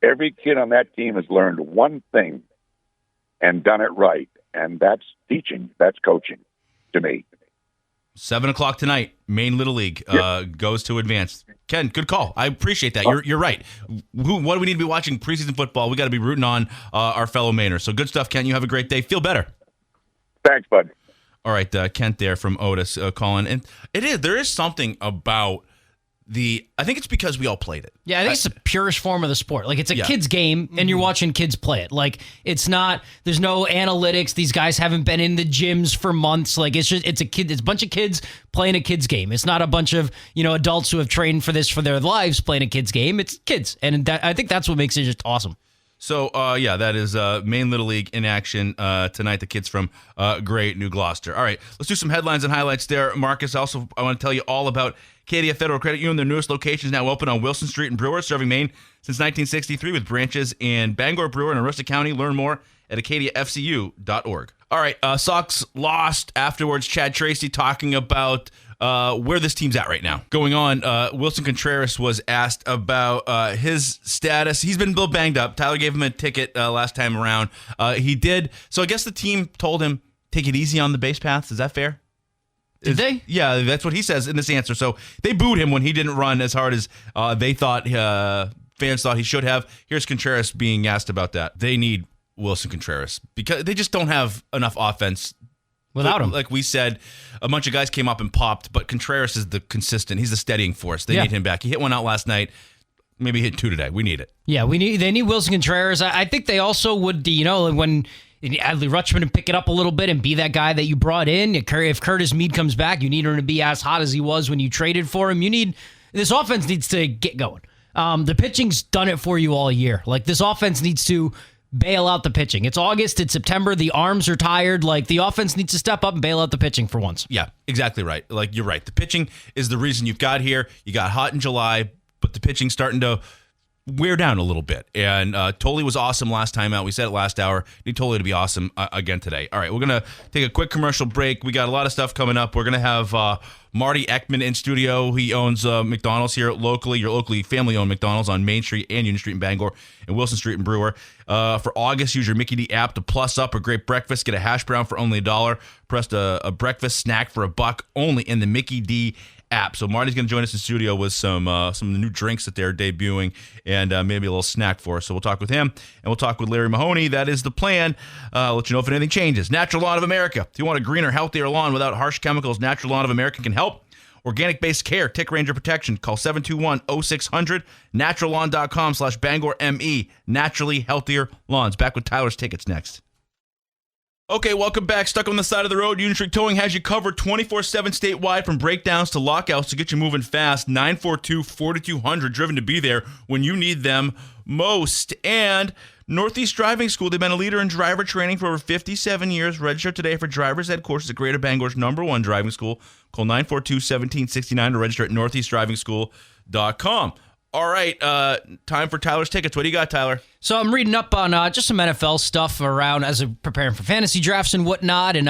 every kid on that team has learned one thing and done it right. And that's teaching. That's coaching to me. 7 o'clock tonight, Maine Little League goes to advance. Ken, good call. I appreciate that. You're right. What do we need to be watching preseason football? We got to be rooting on our fellow Mainers. So good stuff, Ken. You have a great day. Feel better. Thanks, bud. All right, Kent there from Otis calling. And there is something about I think it's because we all played it. Yeah, I think it's the purest form of the sport. Like, it's a kid's game, and you're watching kids play it. Like, it's not, there's no analytics. These guys haven't been in the gyms for months. Like, it's a bunch of kids playing a kid's game. It's not a bunch of, adults who have trained for this for their lives playing a kid's game. It's kids. And I think that's what makes it just awesome. So, that is Maine Little League in action tonight. The kids from Great New Gloucester. All right, let's do some headlines and highlights there. Marcus, also, I want to tell you all about Acadia Federal Credit Union. Their newest location is now open on Wilson Street in Brewer, serving Maine since 1963 with branches in Bangor, Brewer, and Aroostook County. Learn more at acadiafcu.org. All right, Sox lost afterwards. Chad Tracy talking about where this team's at right now. Going on, Wilson Contreras was asked about his status. He's been a little banged up. Tyler gave him a ticket last time around. He did. So I guess the team told him, take it easy on the base paths. Is that fair? Did they? Yeah, that's what he says in this answer. So they booed him when he didn't run as hard as they thought, fans thought he should have. Here's Contreras being asked about that. They need Wilson Contreras because they just don't have enough offense without him. Like we said, a bunch of guys came up and popped, but Contreras is the consistent. He's the steadying force. They need him back. He hit one out last night. Maybe hit two today. We need it. Yeah, they need Wilson Contreras. I think they also would, when Adley Rutschman and pick it up a little bit and be that guy that you brought in. If Curtis Meade comes back, you need him to be as hot as he was when you traded for him. This offense needs to get going. The pitching's done it for you all year. Like, this offense needs to bail out the pitching. It's August, it's September, the arms are tired. Like, the offense needs to step up and bail out the pitching for once. Yeah, exactly right. Like, you're right. The pitching is the reason you've got here. You got hot in July, but the pitching's starting to wear down a little bit. And Tolley was awesome last time out. We said it last hour. Need Tolley to be awesome again today. All right, we're going to take a quick commercial break. We got a lot of stuff coming up. We're going to have Marty Ekman in studio. He owns McDonald's here locally, your locally family-owned McDonald's on Main Street and Union Street in Bangor and Wilson Street in Brewer. For August, use your Mickey D app to plus up a great breakfast. Get a hash brown for only $1. Press a breakfast snack for $1 only in the Mickey D app. So Marty's going to join us in studio with some of the new drinks that they're debuting and maybe a little snack for us. So we'll talk with him and we'll talk with Larry Mahoney. That is the plan. Let you know if anything changes. Natural Lawn of America. If you want a greener, healthier lawn without harsh chemicals, Natural Lawn of America can help. Organic-based care, Tick Ranger protection. Call 721-0600, naturallawn.com/BangorME. Naturally healthier lawns. Back with Tyler's Tickets next. Okay, welcome back. Stuck on the side of the road, Union Street Towing has you covered 24/7 statewide from breakdowns to lockouts to get you moving fast. 942-4200, driven to be there when you need them most. And Northeast Driving School, they've been a leader in driver training for over 57 years. Register today for driver's ed courses at Greater Bangor's #1 driving school. Call 942-1769 to register at northeastdrivingschool.com. All right, time for Tyler's Tickets. What do you got, Tyler? So I'm reading up on just some NFL stuff around as I'm preparing for fantasy drafts and whatnot. And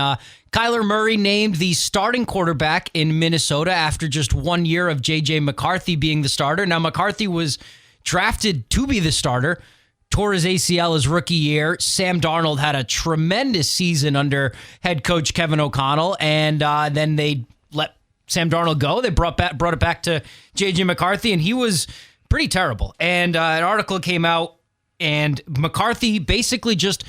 Kyler Murray named the starting quarterback in Minnesota after just 1 year of J.J. McCarthy being the starter. Now, McCarthy was drafted to be the starter, tore his ACL his rookie year. Sam Darnold had a tremendous season under head coach Kevin O'Connell, and then they let Sam Darnold go. They brought it back to J.J. McCarthy, and he was pretty terrible. And an article came out, and McCarthy basically just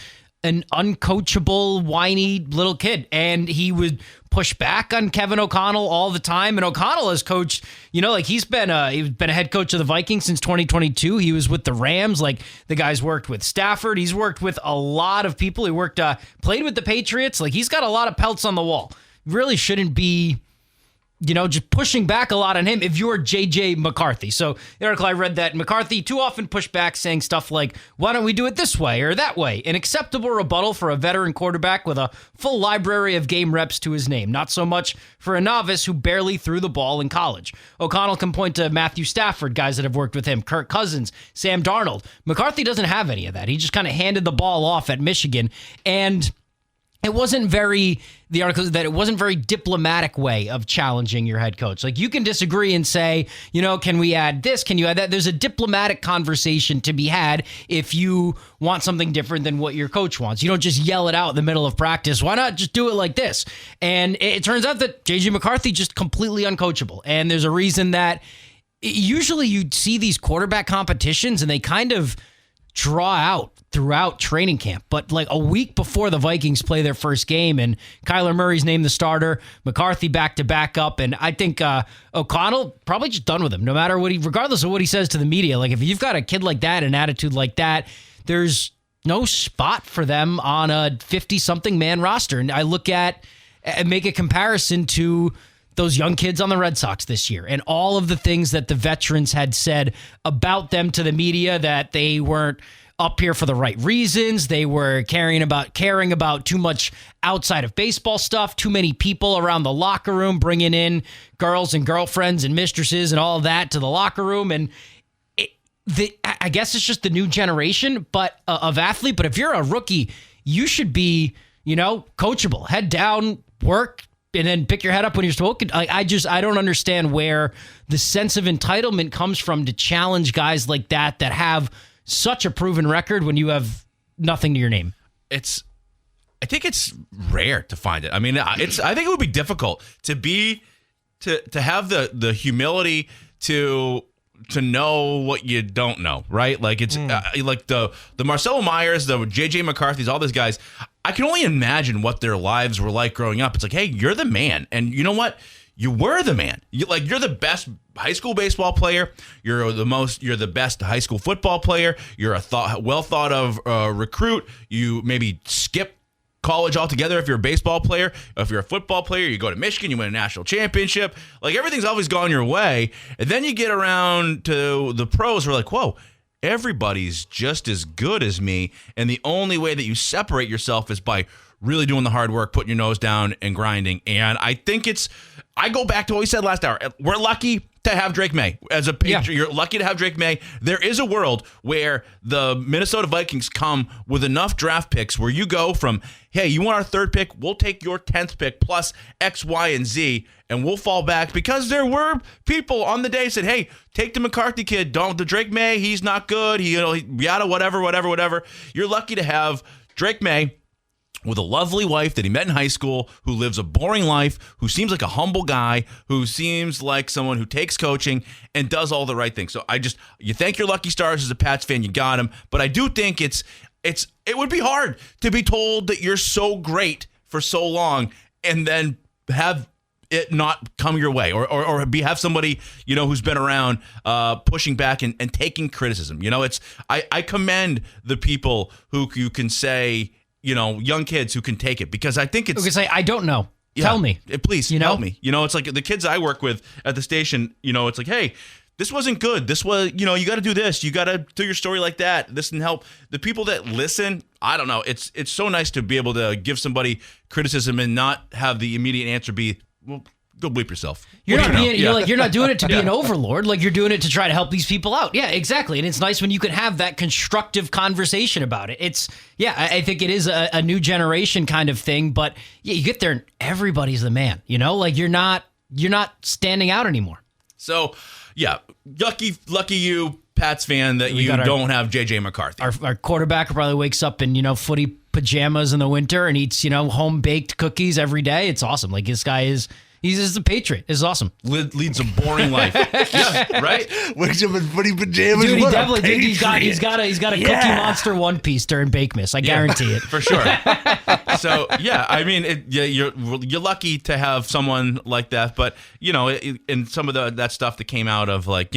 an uncoachable, whiny little kid. And he would push back on Kevin O'Connell all the time. And O'Connell has coached, he's been a head coach of the Vikings since 2022. He was with the Rams. Like, the guy's worked with Stafford. He's worked with a lot of people. He played with the Patriots. Like, he's got a lot of pelts on the wall. Really shouldn't be just pushing back a lot on him if you're J.J. McCarthy. So the article I read that McCarthy too often pushed back, saying stuff like, why don't we do it this way or that way? An acceptable rebuttal for a veteran quarterback with a full library of game reps to his name. Not so much for a novice who barely threw the ball in college. O'Connell can point to Matthew Stafford, guys that have worked with him, Kirk Cousins, Sam Darnold. McCarthy doesn't have any of that. He just kind of handed the ball off at Michigan, and it wasn't very diplomatic way of challenging your head coach. Like, you can disagree and say, can we add this? Can you add that? There's a diplomatic conversation to be had if you want something different than what your coach wants. You don't just yell it out in the middle of practice. Why not just do it like this? And it turns out that J.J. McCarthy just completely uncoachable. And there's a reason that usually you see these quarterback competitions and they kind of draw out throughout training camp. But like a week before the Vikings play their first game and Kyler Murray's named the starter, McCarthy back to back up, and I think O'Connell probably just done with him, no matter what regardless of what he says to the media. Like if you've got a kid like that, an attitude like that, there's no spot for them on a 50-something man roster. And I look at and make a comparison to those young kids on the Red Sox this year and all of the things that the veterans had said about them to the media, that they weren't up here for the right reasons. They were caring about too much outside of baseball stuff, too many people around the locker room, bringing in girls and girlfriends and mistresses and all of that to the locker room. And I guess it's just the new generation of athlete. But if you're a rookie, you should be, coachable, head down, work, and then pick your head up when you're spoken. I don't understand where the sense of entitlement comes from to challenge guys like that have such a proven record when you have nothing to your name. I think it's rare to find it. I mean, I think it would be difficult to have the humility to know what you don't know, right? Like it's like the Marcelo Myers, the JJ McCarthy's, all those guys. I can only imagine what their lives were like growing up. It's like, hey, you're the man, and you know what? You were the man. You're the best high school baseball player. You're the best high school football player. You're a well thought of recruit. You maybe skip college altogether if you're a baseball player. If you're a football player, you go to Michigan, you win a national championship. Like everything's always gone your way. And then you get around to the pros, we're like, whoa, everybody's just as good as me. And the only way that you separate yourself is by really doing the hard work, putting your nose down and grinding. And I think I go back to what we said last hour. We're lucky to have Drake May as a Patriot. You're lucky to have Drake May. There is a world where the Minnesota Vikings come with enough draft picks where you go from, hey, you want our third pick? We'll take your 10th pick plus X, Y, and Z, and we'll fall back because there were people on the day said, hey, take the McCarthy kid. Don't the Drake May. He's not good. Yada, whatever. You're lucky to have Drake May with a lovely wife that he met in high school, who lives a boring life, who seems like a humble guy, who seems like someone who takes coaching and does all the right things. So you thank your lucky stars as a Pats fan, you got him. But I do think it would be hard to be told that you're so great for so long and then have it not come your way or have somebody, who's been around pushing back and taking criticism. I commend the people who you can say, young kids who can take it, because I think it's... Okay, say, I don't know. Yeah, tell me. Please, help me. It's like the kids I work with at the station, it's like, hey, this wasn't good. This was, you got to do this. You got to do your story like that. This can help. The people that listen, I don't know. It's so nice to be able to give somebody criticism and not have the immediate answer be, well, go bleep yourself. You're not doing it to be an overlord. Like, you're doing it to try to help these people out. Yeah, exactly. And it's nice when you can have that constructive conversation about it. I think it is a new generation kind of thing. But yeah, you get there and everybody's the man. Like you're not standing out anymore. So yeah, lucky you, Pats fan, that you don't have JJ McCarthy. Our quarterback probably wakes up in footy pajamas in the winter and eats home baked cookies every day. It's awesome. Like this guy is. He's a Patriot. It's awesome. Leads a boring life. Yeah, right? Wakes up in footy pajamas. Dude, he definitely did. He's got a Cookie Monster one piece during Bakemas. I guarantee it. For sure. So, yeah, I mean, you're lucky to have someone like that. But, and some of that stuff that came out of, like,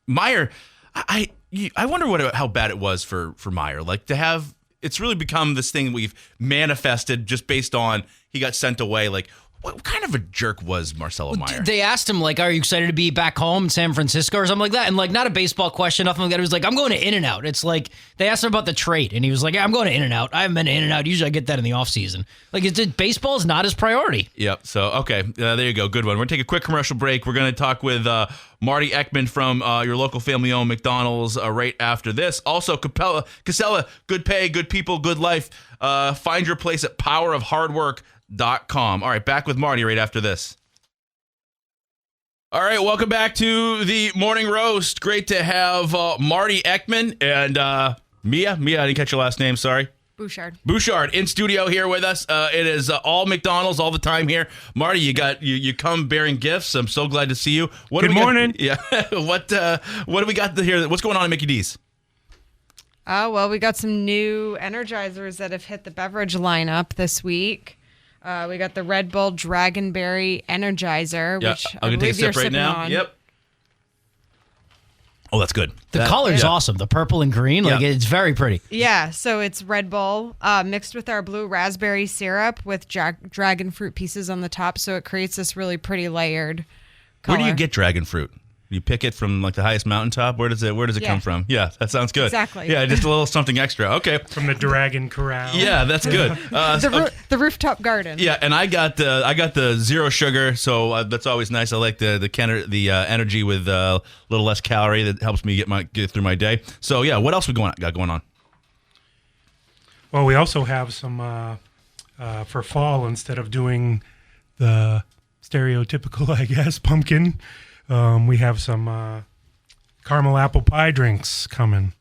Meyer, I wonder how bad it was for Meyer. Like, to have, it's really become this thing we've manifested just based on he got sent away. Like, what kind of a jerk was Marcelo Meyer? They asked him, like, are you excited to be back home in San Francisco or something like that? And, like, not a baseball question, nothing like that. He was like, I'm going to In-N-Out. It's like, they asked him about the trade, and he was like, yeah, I'm going to In-N-Out. I haven't been to In-N-Out. Usually I get that in the offseason. Like, baseball is not his priority. Yep. So, okay. There you go. Good one. We're going to take a quick commercial break. We're going to talk with Marty Ekman from your local family-owned McDonald's right after this. Also, Casella, good pay, good people, good life. Find your place at powerofhardwork.com. All right, back with Marty right after this. All right, welcome back to the Morning Roast. Great to have Marty Ekman and Mia. Mia, I didn't catch your last name, sorry. Bouchard in studio here with us. It is all McDonald's all the time here. Marty, you come bearing gifts. I'm so glad to see you. Good morning. Yeah. What do we got here? What's going on at Mickey D's? Oh, well, we got some new Energizers that have hit the beverage lineup this week. We got the Red Bull Dragonberry Energizer, which I'm going to take a sip right now. On. Yep. Oh, that's good. The color's awesome. The purple and green, like it's very pretty. Yeah, so it's Red Bull mixed with our blue raspberry syrup with dragon fruit pieces on the top, so it creates this really pretty layered color. Where do you get dragon fruit? You pick it from like the highest mountaintop? Where does it come from? Yeah, that sounds good. Exactly. Yeah, just a little something extra. Okay. From the Dragon Corral. Yeah, that's good. The rooftop garden. Yeah, and I got the zero sugar, so that's always nice. I like the energy with a little less calorie that helps me get through my day. So yeah, what else we got going on? Well, we also have some for fall, instead of doing the stereotypical, I guess, pumpkin. We have some caramel apple pie drinks coming.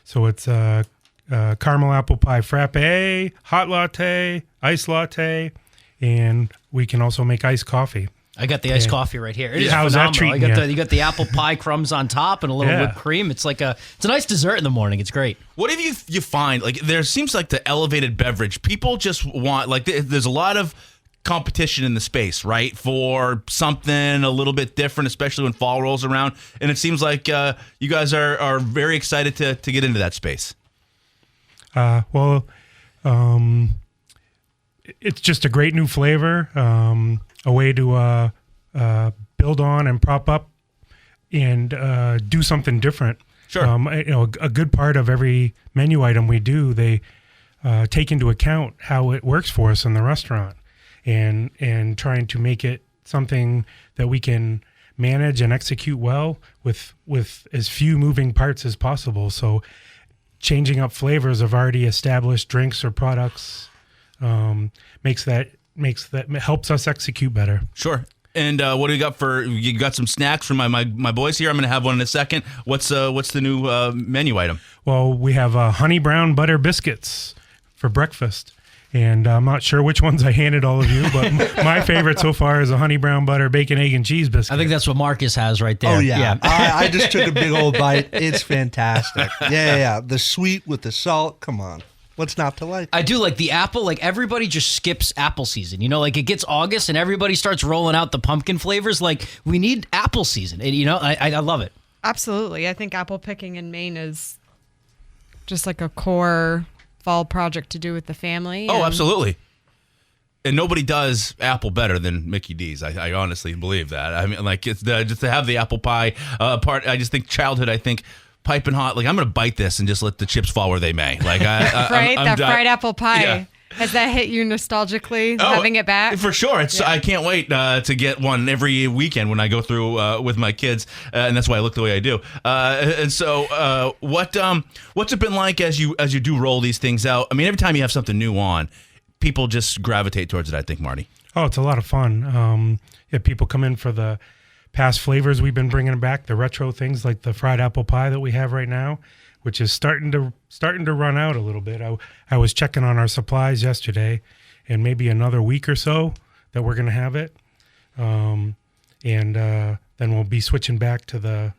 So it's caramel apple pie frappe, hot latte, iced latte, and we can also make iced coffee. I got the iced coffee right here. It is How's that phenomenal. treating You got the apple pie crumbs on top and a little whipped cream. It's like it's a nice dessert in the morning. It's great. What if you find, like, there seems like the elevated beverage, people just want, like, there's a lot of competition in the space, right, for something a little bit different, especially when fall rolls around, and it seems like you guys are very excited to get into that space. It's just a great new flavor, a way to build on and prop up and do something different. Sure. A good part of every menu item we do, they take into account how it works for us in the restaurant, and trying to make it something that we can manage and execute well with as few moving parts as possible. So changing up flavors of already established drinks or products helps us execute better. Sure. And what do you got you got some snacks from my boys here? I'm going to have one in a second. What's the new menu item? Well, we have honey brown butter biscuits for breakfast. And I'm not sure which ones I handed all of you, but my favorite so far is a honey brown butter bacon, egg, and cheese biscuit. I think that's what Marcus has right there. Oh, yeah. I just took a big old bite. It's fantastic. Yeah. The sweet with the salt. Come on. What's not to like? I do like the apple. Like, everybody just skips apple season. Like, it gets August and everybody starts rolling out the pumpkin flavors. Like, we need apple season. I love it. Absolutely. I think apple picking in Maine is just like a core fall project to do with the family. Oh, absolutely. And nobody does apple better than Mickey D's. I honestly believe that. I mean, like, it's just to have the apple pie part. I just think childhood. I think piping hot. Like, I'm gonna bite this and just let the chips fall where they may. Like, I'm fried apple pie. Yeah. Has that hit you nostalgically, having it back? For sure. I can't wait to get one every weekend when I go through with my kids, and that's why I look the way I do. And so, what's it been like as you do roll these things out? I mean, every time you have something new on, people just gravitate towards it, I think, Marty. Oh, it's a lot of fun. People come in for the past flavors we've been bringing back, the retro things like the fried apple pie that we have right now, which is starting to run out a little bit. I was checking on our supplies yesterday, and maybe another week or so that we're going to have it. And then we'll be switching back to the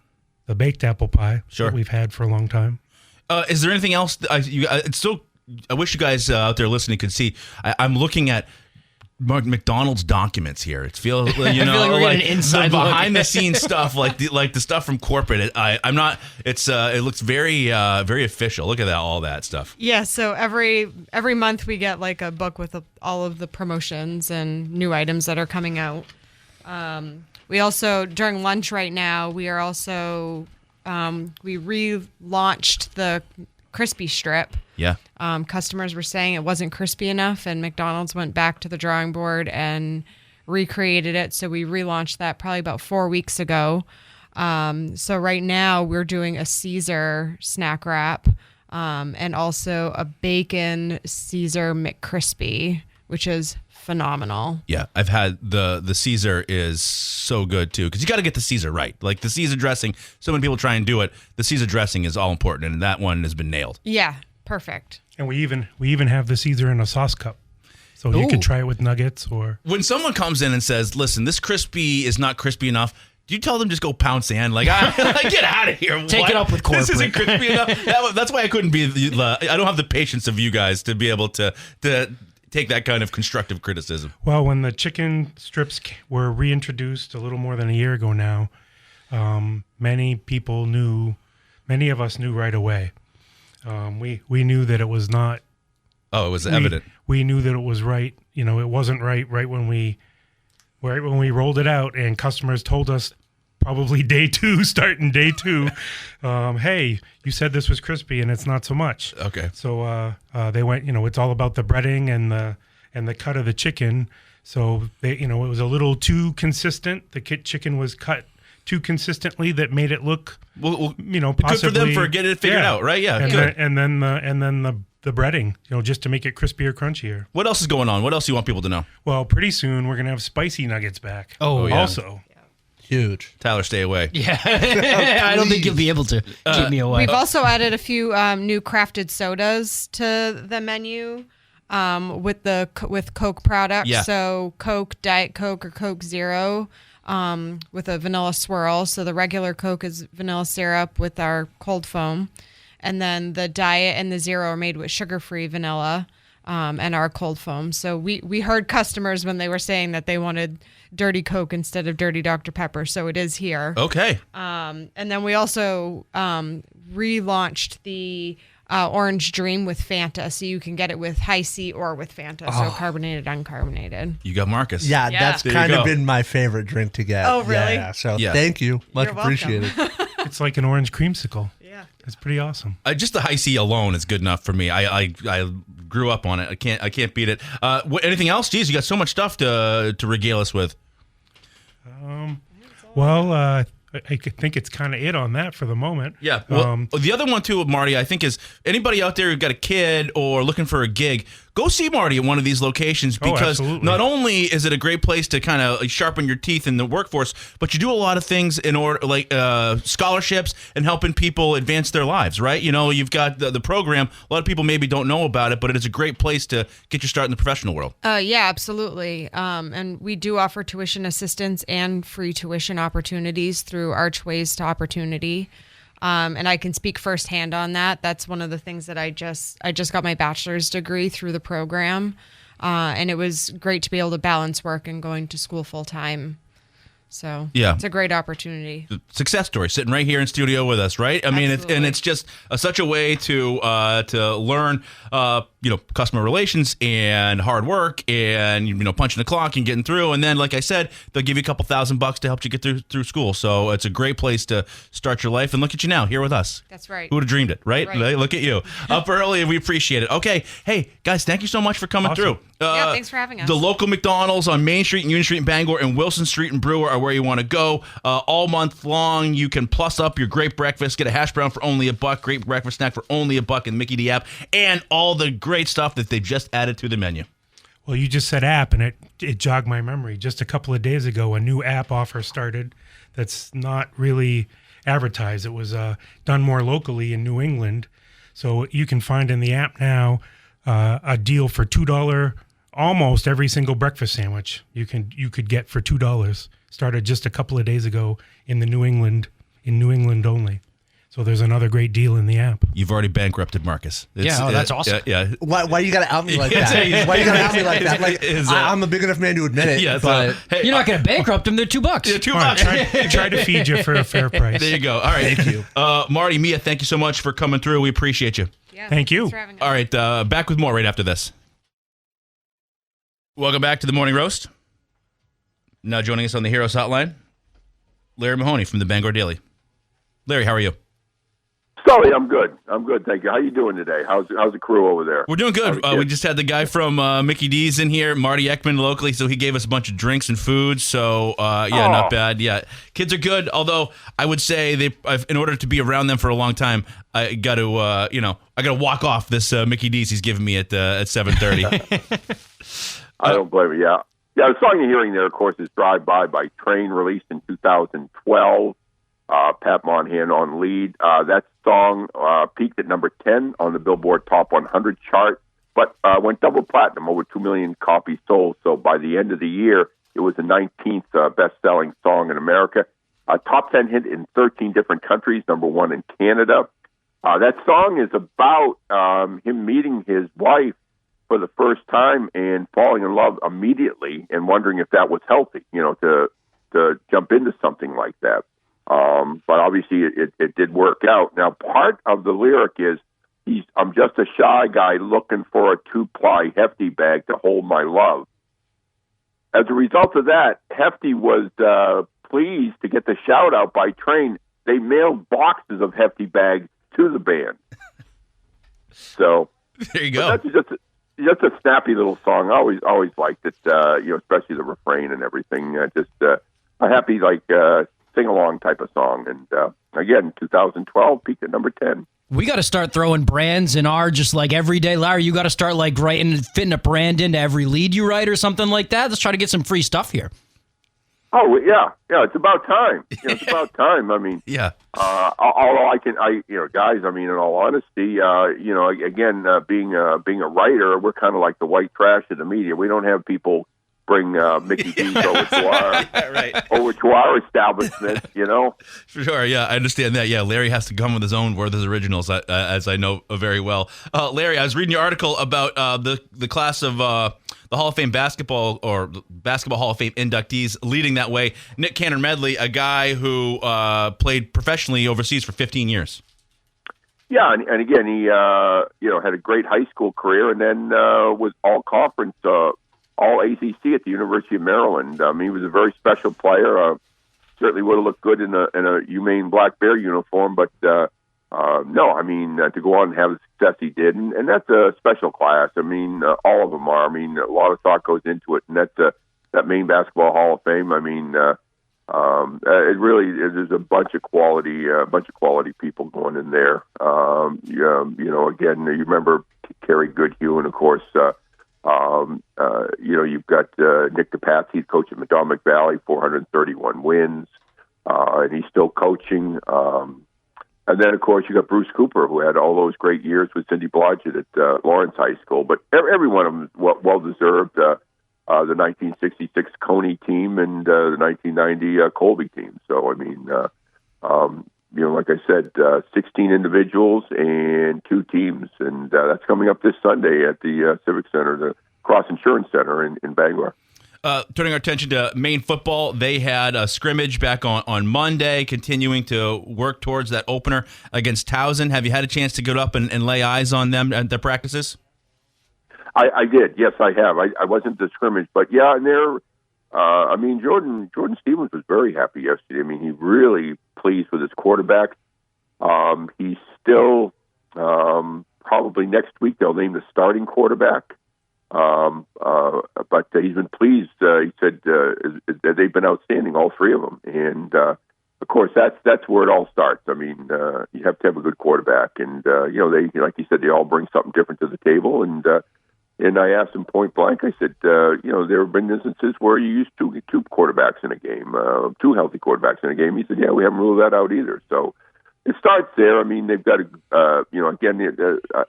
baked apple pie that we've had for a long time. Is there anything else? I wish you guys out there listening could see. I'm looking at McDonald's documents here. It feels, I feel like we're getting an inside look. Behind the scenes stuff, like the stuff from corporate. I'm not. It looks very very official. Look at all that stuff. Yeah. So every month we get like a book with all of the promotions and new items that are coming out. We also, during lunch right now, we are also we relaunched the crispy strip. Yeah. Customers were saying it wasn't crispy enough, and McDonald's went back to the drawing board and recreated it. So we relaunched that probably about 4 weeks ago. So right now we're doing a Caesar snack wrap, and also a bacon Caesar McCrispy, which is phenomenal. Yeah, I've had the Caesar is so good too, because you got to get the Caesar right. Like the Caesar dressing, so many people try and do it. The Caesar dressing is all important, and that one has been nailed. Yeah, perfect. And we even have the Caesar in a sauce cup, so you can try it with nuggets or. When someone comes in and says, "Listen, this crispy is not crispy enough," Do you tell them just go pound sand? Like, get out of here. Take it up with corporate. This isn't crispy enough. That's why I couldn't be. I don't have the patience of you guys to be able to take that kind of constructive criticism. Well, when the chicken strips were reintroduced a little more than a year ago now, many of us knew right away. We knew that it was not. Oh, it was evident. We knew that it was right. You know, it wasn't right when we rolled it out, and customers told us probably starting day two, hey, you said this was crispy and it's not so much. Okay. So they went, it's all about the breading and the cut of the chicken. So they, it was a little too consistent. The chicken was cut too consistently that made it look, possibly good for them for getting it figured out, right? Yeah, good. And then the breading, just to make it crispier, crunchier. What else is going on? What else do you want people to know? Well, pretty soon we're gonna have spicy nuggets back. Oh, yeah. Also. Huge. Tyler, stay away. Yeah. I don't think you'll be able to keep me away. We've also added a few new crafted sodas to the menu with Coke products. Yeah. So Coke, Diet Coke, or Coke Zero with a vanilla swirl. So the regular Coke is vanilla syrup with our cold foam. And then the Diet and the Zero are made with sugar-free vanilla and our cold foam. So we heard customers when they were saying that they wanted Dirty Coke instead of Dirty Dr. Pepper, so it is here. Okay. And then we also relaunched the Orange Dream with Fanta, so you can get it with High C or with Fanta, so carbonated, uncarbonated. You got Marcus. Yeah, that's kind of go. been my favorite drink to get. Oh, really? Yeah. So Yeah. thank you. Much You're welcome. appreciated. It's like an orange creamsicle. Yeah. It's pretty awesome. Just the High C alone is good enough for me. I grew up on it. I can't beat it. Anything else? Jeez, you got so much stuff to regale us with. I think it's kind of it on that for the moment. Yeah. Well, the other one too, Marty, I think is anybody out there who's got a kid or looking for a gig, go see Marty at one of these locations because not only is it a great place to kind of sharpen your teeth in the workforce, but you do a lot of things in order, like scholarships and helping people advance their lives, right? You've got the program. A lot of people maybe don't know about it, but it is a great place to get your start in the professional world. Yeah, absolutely. And we do offer tuition assistance and free tuition opportunities through Archways to Opportunity. And I can speak firsthand on that. That's one of the things that I just got my bachelor's degree through the program. And it was great to be able to balance work and going to school full time. So yeah, it's a great opportunity. Success story sitting right here in studio with us, right? I mean, it's just such a way to learn, customer relations and hard work and punching the clock and getting through. And then, like I said, they'll give you a couple $1,000 to help you get through school. So it's a great place to start your life. And look at you now, here with us. That's right. Who would have dreamed it, right? Look at you, up early. We appreciate it. Okay, hey guys, thank you so much for coming through. Yeah, thanks for having us. The local McDonald's on Main Street and Union Street in Bangor and Wilson Street and Brewer are where you want to go. All month long, you can plus up your great breakfast. Get a hash brown for only $1. Great breakfast snack for only $1 in the Mickey D app. And all the great stuff that they've just added to the menu. Well, you just said app, and it jogged my memory. Just a couple of days ago, a new app offer started that's not really advertised. It was done more locally in New England. So you can find in the app now a deal for $2 almost every single breakfast sandwich you could get for $2. Started just a couple of days ago in New England only. So there's another great deal in the app. You've already bankrupted Marcus. That's awesome. Yeah. Why you gotta out me like that? Why you gotta out me like that? Like I'm a big enough man to admit it. Yeah, but hey, You're not going to bankrupt them. They're $2. Yeah, $2. Try to feed you for a fair price. There you go. All right. Thank you. Marty, Mia, thank you so much for coming through. We appreciate you. Yeah, Thank you. Thanks for having us. All right, back with more right after this. Welcome back to the Morning Roast. Now joining us on the Heroes Hotline, Larry Mahoney from the Bangor Daily. Larry, how are you? Sully, I'm good. Thank you. How you doing today? How's the crew over there? We're doing good. We just had the guy from Mickey D's in here, Marty Ekman, locally, so he gave us a bunch of drinks and food. So, not bad. Yeah, kids are good, although I would say in order to be around them for a long time, I got to, I got to walk off this Mickey D's he's giving me at 7:30. I don't blame you. Yeah. The song you're hearing there, of course, is Drive By Train, released in 2012. Pat Monahan on lead. That song peaked at number 10 on the Billboard Top 100 chart, but went double platinum, over 2 million copies sold. So by the end of the year, it was the 19th best-selling song in America. a top 10 hit in 13 different countries, number 1 in Canada. That song is about him meeting his wife for the first time and falling in love immediately and wondering if that was healthy, to jump into something like that. But obviously it did work out. Now, part of the lyric is, I'm just a shy guy looking for a 2-ply Hefty bag to hold my love. As a result of that, Hefty was pleased to get the shout out by Train. They mailed boxes of Hefty bags to the band. So there you go. That's just a snappy little song. I always liked it, especially the refrain and everything. A happy sing along type of song. And again, 2012 peaked at number 10. We got to start throwing brands in our just like everyday. Larry, you got to start fitting a brand into every lead you write or something like that. Let's try to get some free stuff here. Oh yeah, it's about time. It's about time. I mean, yeah. Although guys. I mean, in all honesty, again, being a writer, we're kind of like the white trash of the media. We don't have people bring Mickey D's over to our establishment, Sure, yeah, I understand that. Yeah, Larry has to come with his own Werther's originals, as I know very well. Larry, I was reading your article about the class of the Hall of Fame basketball Hall of Fame inductees leading that way. Nick Cannon-Medley, a guy who played professionally overseas for 15 years. Yeah, and again, he had a great high school career, and then was all conference. All ACC at the University of Maryland. He was a very special player. Certainly would have looked good in a UMaine Black Bear uniform, but no, to go on and have the success he did, and that's a special class. I mean, all of them are. I mean, a lot of thought goes into it, and that's that Maine Basketball Hall of Fame. I mean, it really is. There's a bunch of quality people going in there. Again, you remember Kerry Goodhue, and of course. You've got Nick DePatsy, coach at McDonald Valley, 431 wins, and he's still coaching. And then, of course, you got Bruce Cooper, who had all those great years with Cindy Blodgett at Lawrence High School. But every one of them is well-deserved. The 1966 Coney team and the 1990 Colby team. So, I mean, like I said, 16 individuals and 2 teams, and that's coming up this Sunday at the Civic Center, the Cross Insurance Center in Bangor. Turning our attention to Maine football, they had a scrimmage back on Monday, continuing to work towards that opener against Towson. Have you had a chance to get up and lay eyes on them at their practices? I did, yes, I have. I wasn't at the scrimmage, but yeah, and they're. Jordan Stevens was very happy yesterday. I mean, he really pleased with his quarterback. He's still probably next week they'll name the starting quarterback. But he's been pleased. He said that they've been outstanding, all 3 of them. And of course, that's where it all starts. I mean, you have to have a good quarterback, and they, like you said, they all bring something different to the table. And I asked him point blank. I said, there have been instances where you use two quarterbacks in a game, 2 healthy quarterbacks in a game. He said, yeah, we haven't ruled that out either. So it starts there. I mean, they've got to,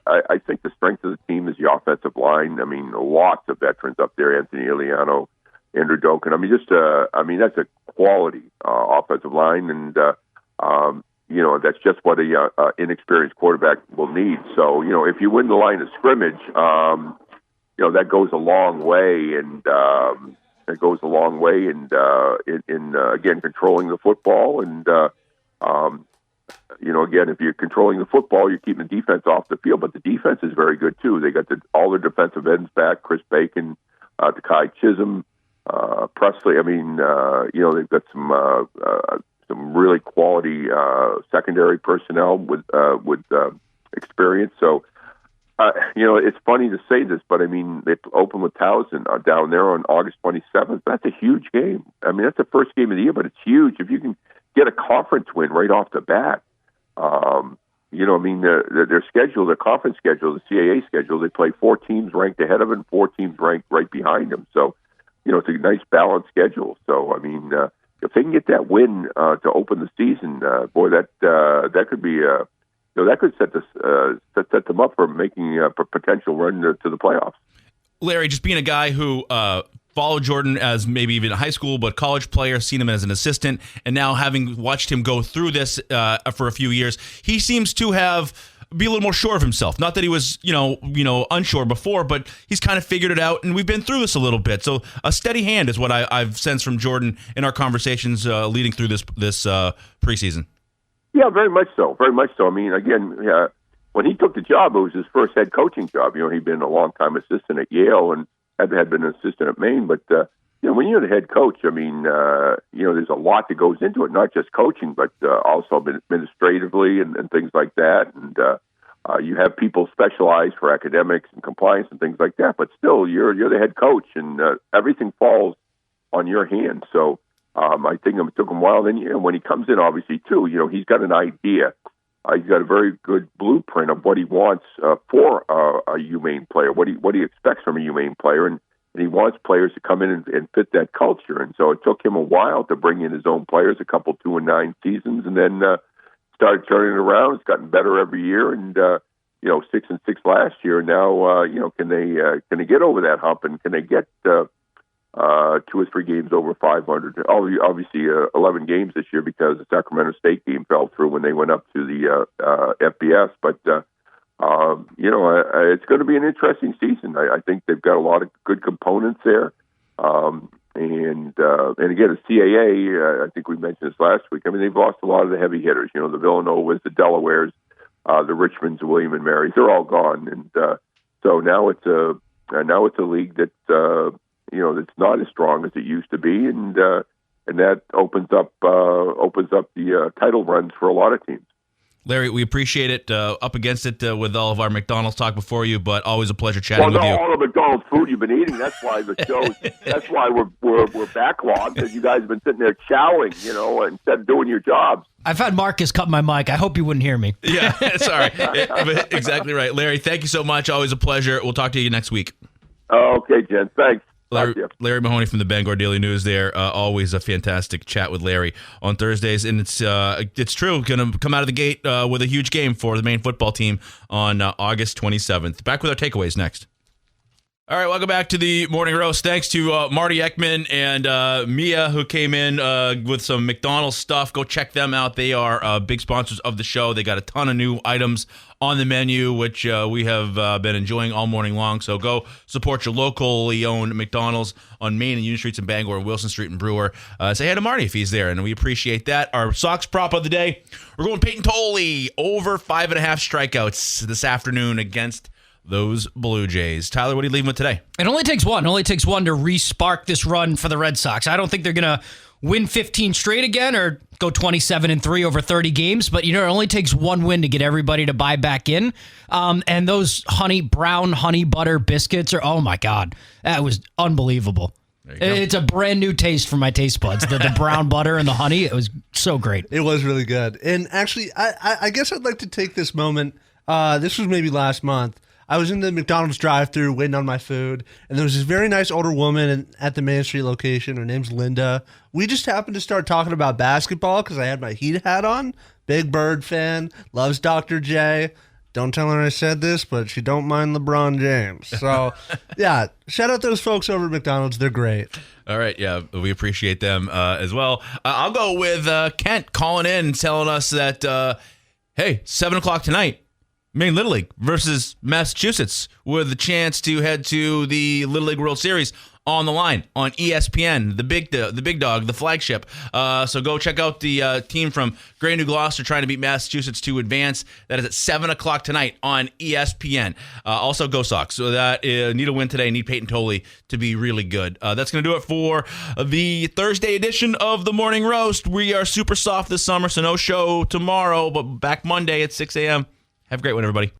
I think the strength of the team is the offensive line. I mean, lots of veterans up there, Anthony Iliano, Andrew Doken. I mean, that's a quality offensive line, and that's just what a inexperienced quarterback will need. So, if you win the line of scrimmage, that goes a long way, and in again controlling the football, and again, if you're controlling the football, you're keeping the defense off the field. But the defense is very good too. They got all their defensive ends back: Chris Bacon, Takai Chisholm, Presley. I mean, they've got some really quality secondary personnel with experience. So. It's funny to say this, but I mean, they open with Towson down there on August 27th. That's a huge game. I mean, that's the first game of the year, but it's huge. If you can get a conference win right off the bat, their schedule, their conference schedule, the CAA schedule, they play 4 teams ranked ahead of them and 4 teams ranked right behind them. So, it's a nice balanced schedule. So, I mean, if they can get that win to open the season, that could be that could set them up for making a potential run to the playoffs. Larry, just being a guy who followed Jordan as maybe even a high school, but college player, seen him as an assistant, and now having watched him go through this for a few years, he seems to be a little more sure of himself. Not that he was, unsure before, but he's kind of figured it out, and we've been through this a little bit. So a steady hand is what I've sensed from Jordan in our conversations leading through this preseason. Yeah, very much so. Very much so. I mean, again, when he took the job, it was his first head coaching job. He'd been a long-time assistant at Yale and had been an assistant at Maine. But, when you're the head coach, I mean, there's a lot that goes into it, not just coaching, but also administratively and things like that. And you have people specialized for academics and compliance and things like that. But still, you're the head coach, and everything falls on your hands. So I think it took him a while. Then when he comes in, obviously, too, he's got an idea. He's got a very good blueprint of what he wants for a UMaine player, what he expects from a UMaine player, and he wants players to come in and fit that culture. And so it took him a while to bring in his own players, a couple 2-9 seasons, and then started turning it around. It's gotten better every year, and 6-6 last year. Now, can they get over that hump, and can they get 2 or 3 games over 500? Obviously, 11 games this year because the Sacramento State game fell through when they went up to the FBS. But it's going to be an interesting season. I think they've got a lot of good components there. And again, the CAA, I think we mentioned this last week. I mean, they've lost a lot of the heavy hitters. The Villanovas, the Delawares, the Richmonds, William and Marys. They're all gone, and so now it's a league that that's not as strong as it used to be, and that opens up the title runs for a lot of teams. Larry, we appreciate it. Up against it with all of our McDonald's talk before you, but always a pleasure chatting with you. All the McDonald's food you've been eating. That's why the show. That's why we're backlogged, because you guys have been sitting there chowing, instead of doing your jobs. I've had Marcus cut my mic. I hope you wouldn't hear me. Yeah, sorry. Exactly right, Larry. Thank you so much. Always a pleasure. We'll talk to you next week. Okay, Jen. Thanks. Larry Mahoney from the Bangor Daily News there. Always a fantastic chat with Larry on Thursdays. And it's true, going to come out of the gate with a huge game for the Maine football team on August 27th. Back with our takeaways next. All right, welcome back to the Morning Roast. Thanks to Marty Ekman and Mia, who came in with some McDonald's stuff. Go check them out. They are big sponsors of the show. They got a ton of new items on the menu, which we have been enjoying all morning long. So go support your locally owned McDonald's on Main and Union Streets in Bangor, Wilson Street in Brewer. Say hey to Marty if he's there, and we appreciate that. Our Sox prop of the day, we're going Peyton Tolley over 5.5 strikeouts this afternoon against those Blue Jays. Tyler, what are you leaving with today? It only takes one. It only takes one to re-spark this run for the Red Sox. I don't think they're going to win 15 straight again or go 27-3 over 30 games, but it only takes one win to get everybody to buy back in. And those brown honey butter biscuits are, oh my God, that was unbelievable. It's a brand new taste for my taste buds. The brown butter and the honey, it was so great. It was really good. And actually, I guess I'd like to take this moment. This was maybe last month. I was in the McDonald's drive-thru waiting on my food, and there was this very nice older woman at the Main Street location. Her name's Linda. We just happened to start talking about basketball because I had my Heat hat on. Big Bird fan, loves Dr. J. Don't tell her I said this, but she don't mind LeBron James. So, yeah, shout out those folks over at McDonald's. They're great. All right, yeah, we appreciate them as well. I'll go with Kent calling in and telling us that, hey, 7 o'clock tonight, Maine Little League versus Massachusetts with a chance to head to the Little League World Series on the line on ESPN, the big dog, the flagship. So go check out the team from Gray New Gloucester trying to beat Massachusetts to advance. That is at 7 o'clock tonight on ESPN. Also, go Sox. So that need a win today. Need Peyton Tolley to be really good. That's going to do it for the Thursday edition of the Morning Roast. We are super soft this summer, so no show tomorrow, but back Monday at 6 a.m. Have a great one, everybody.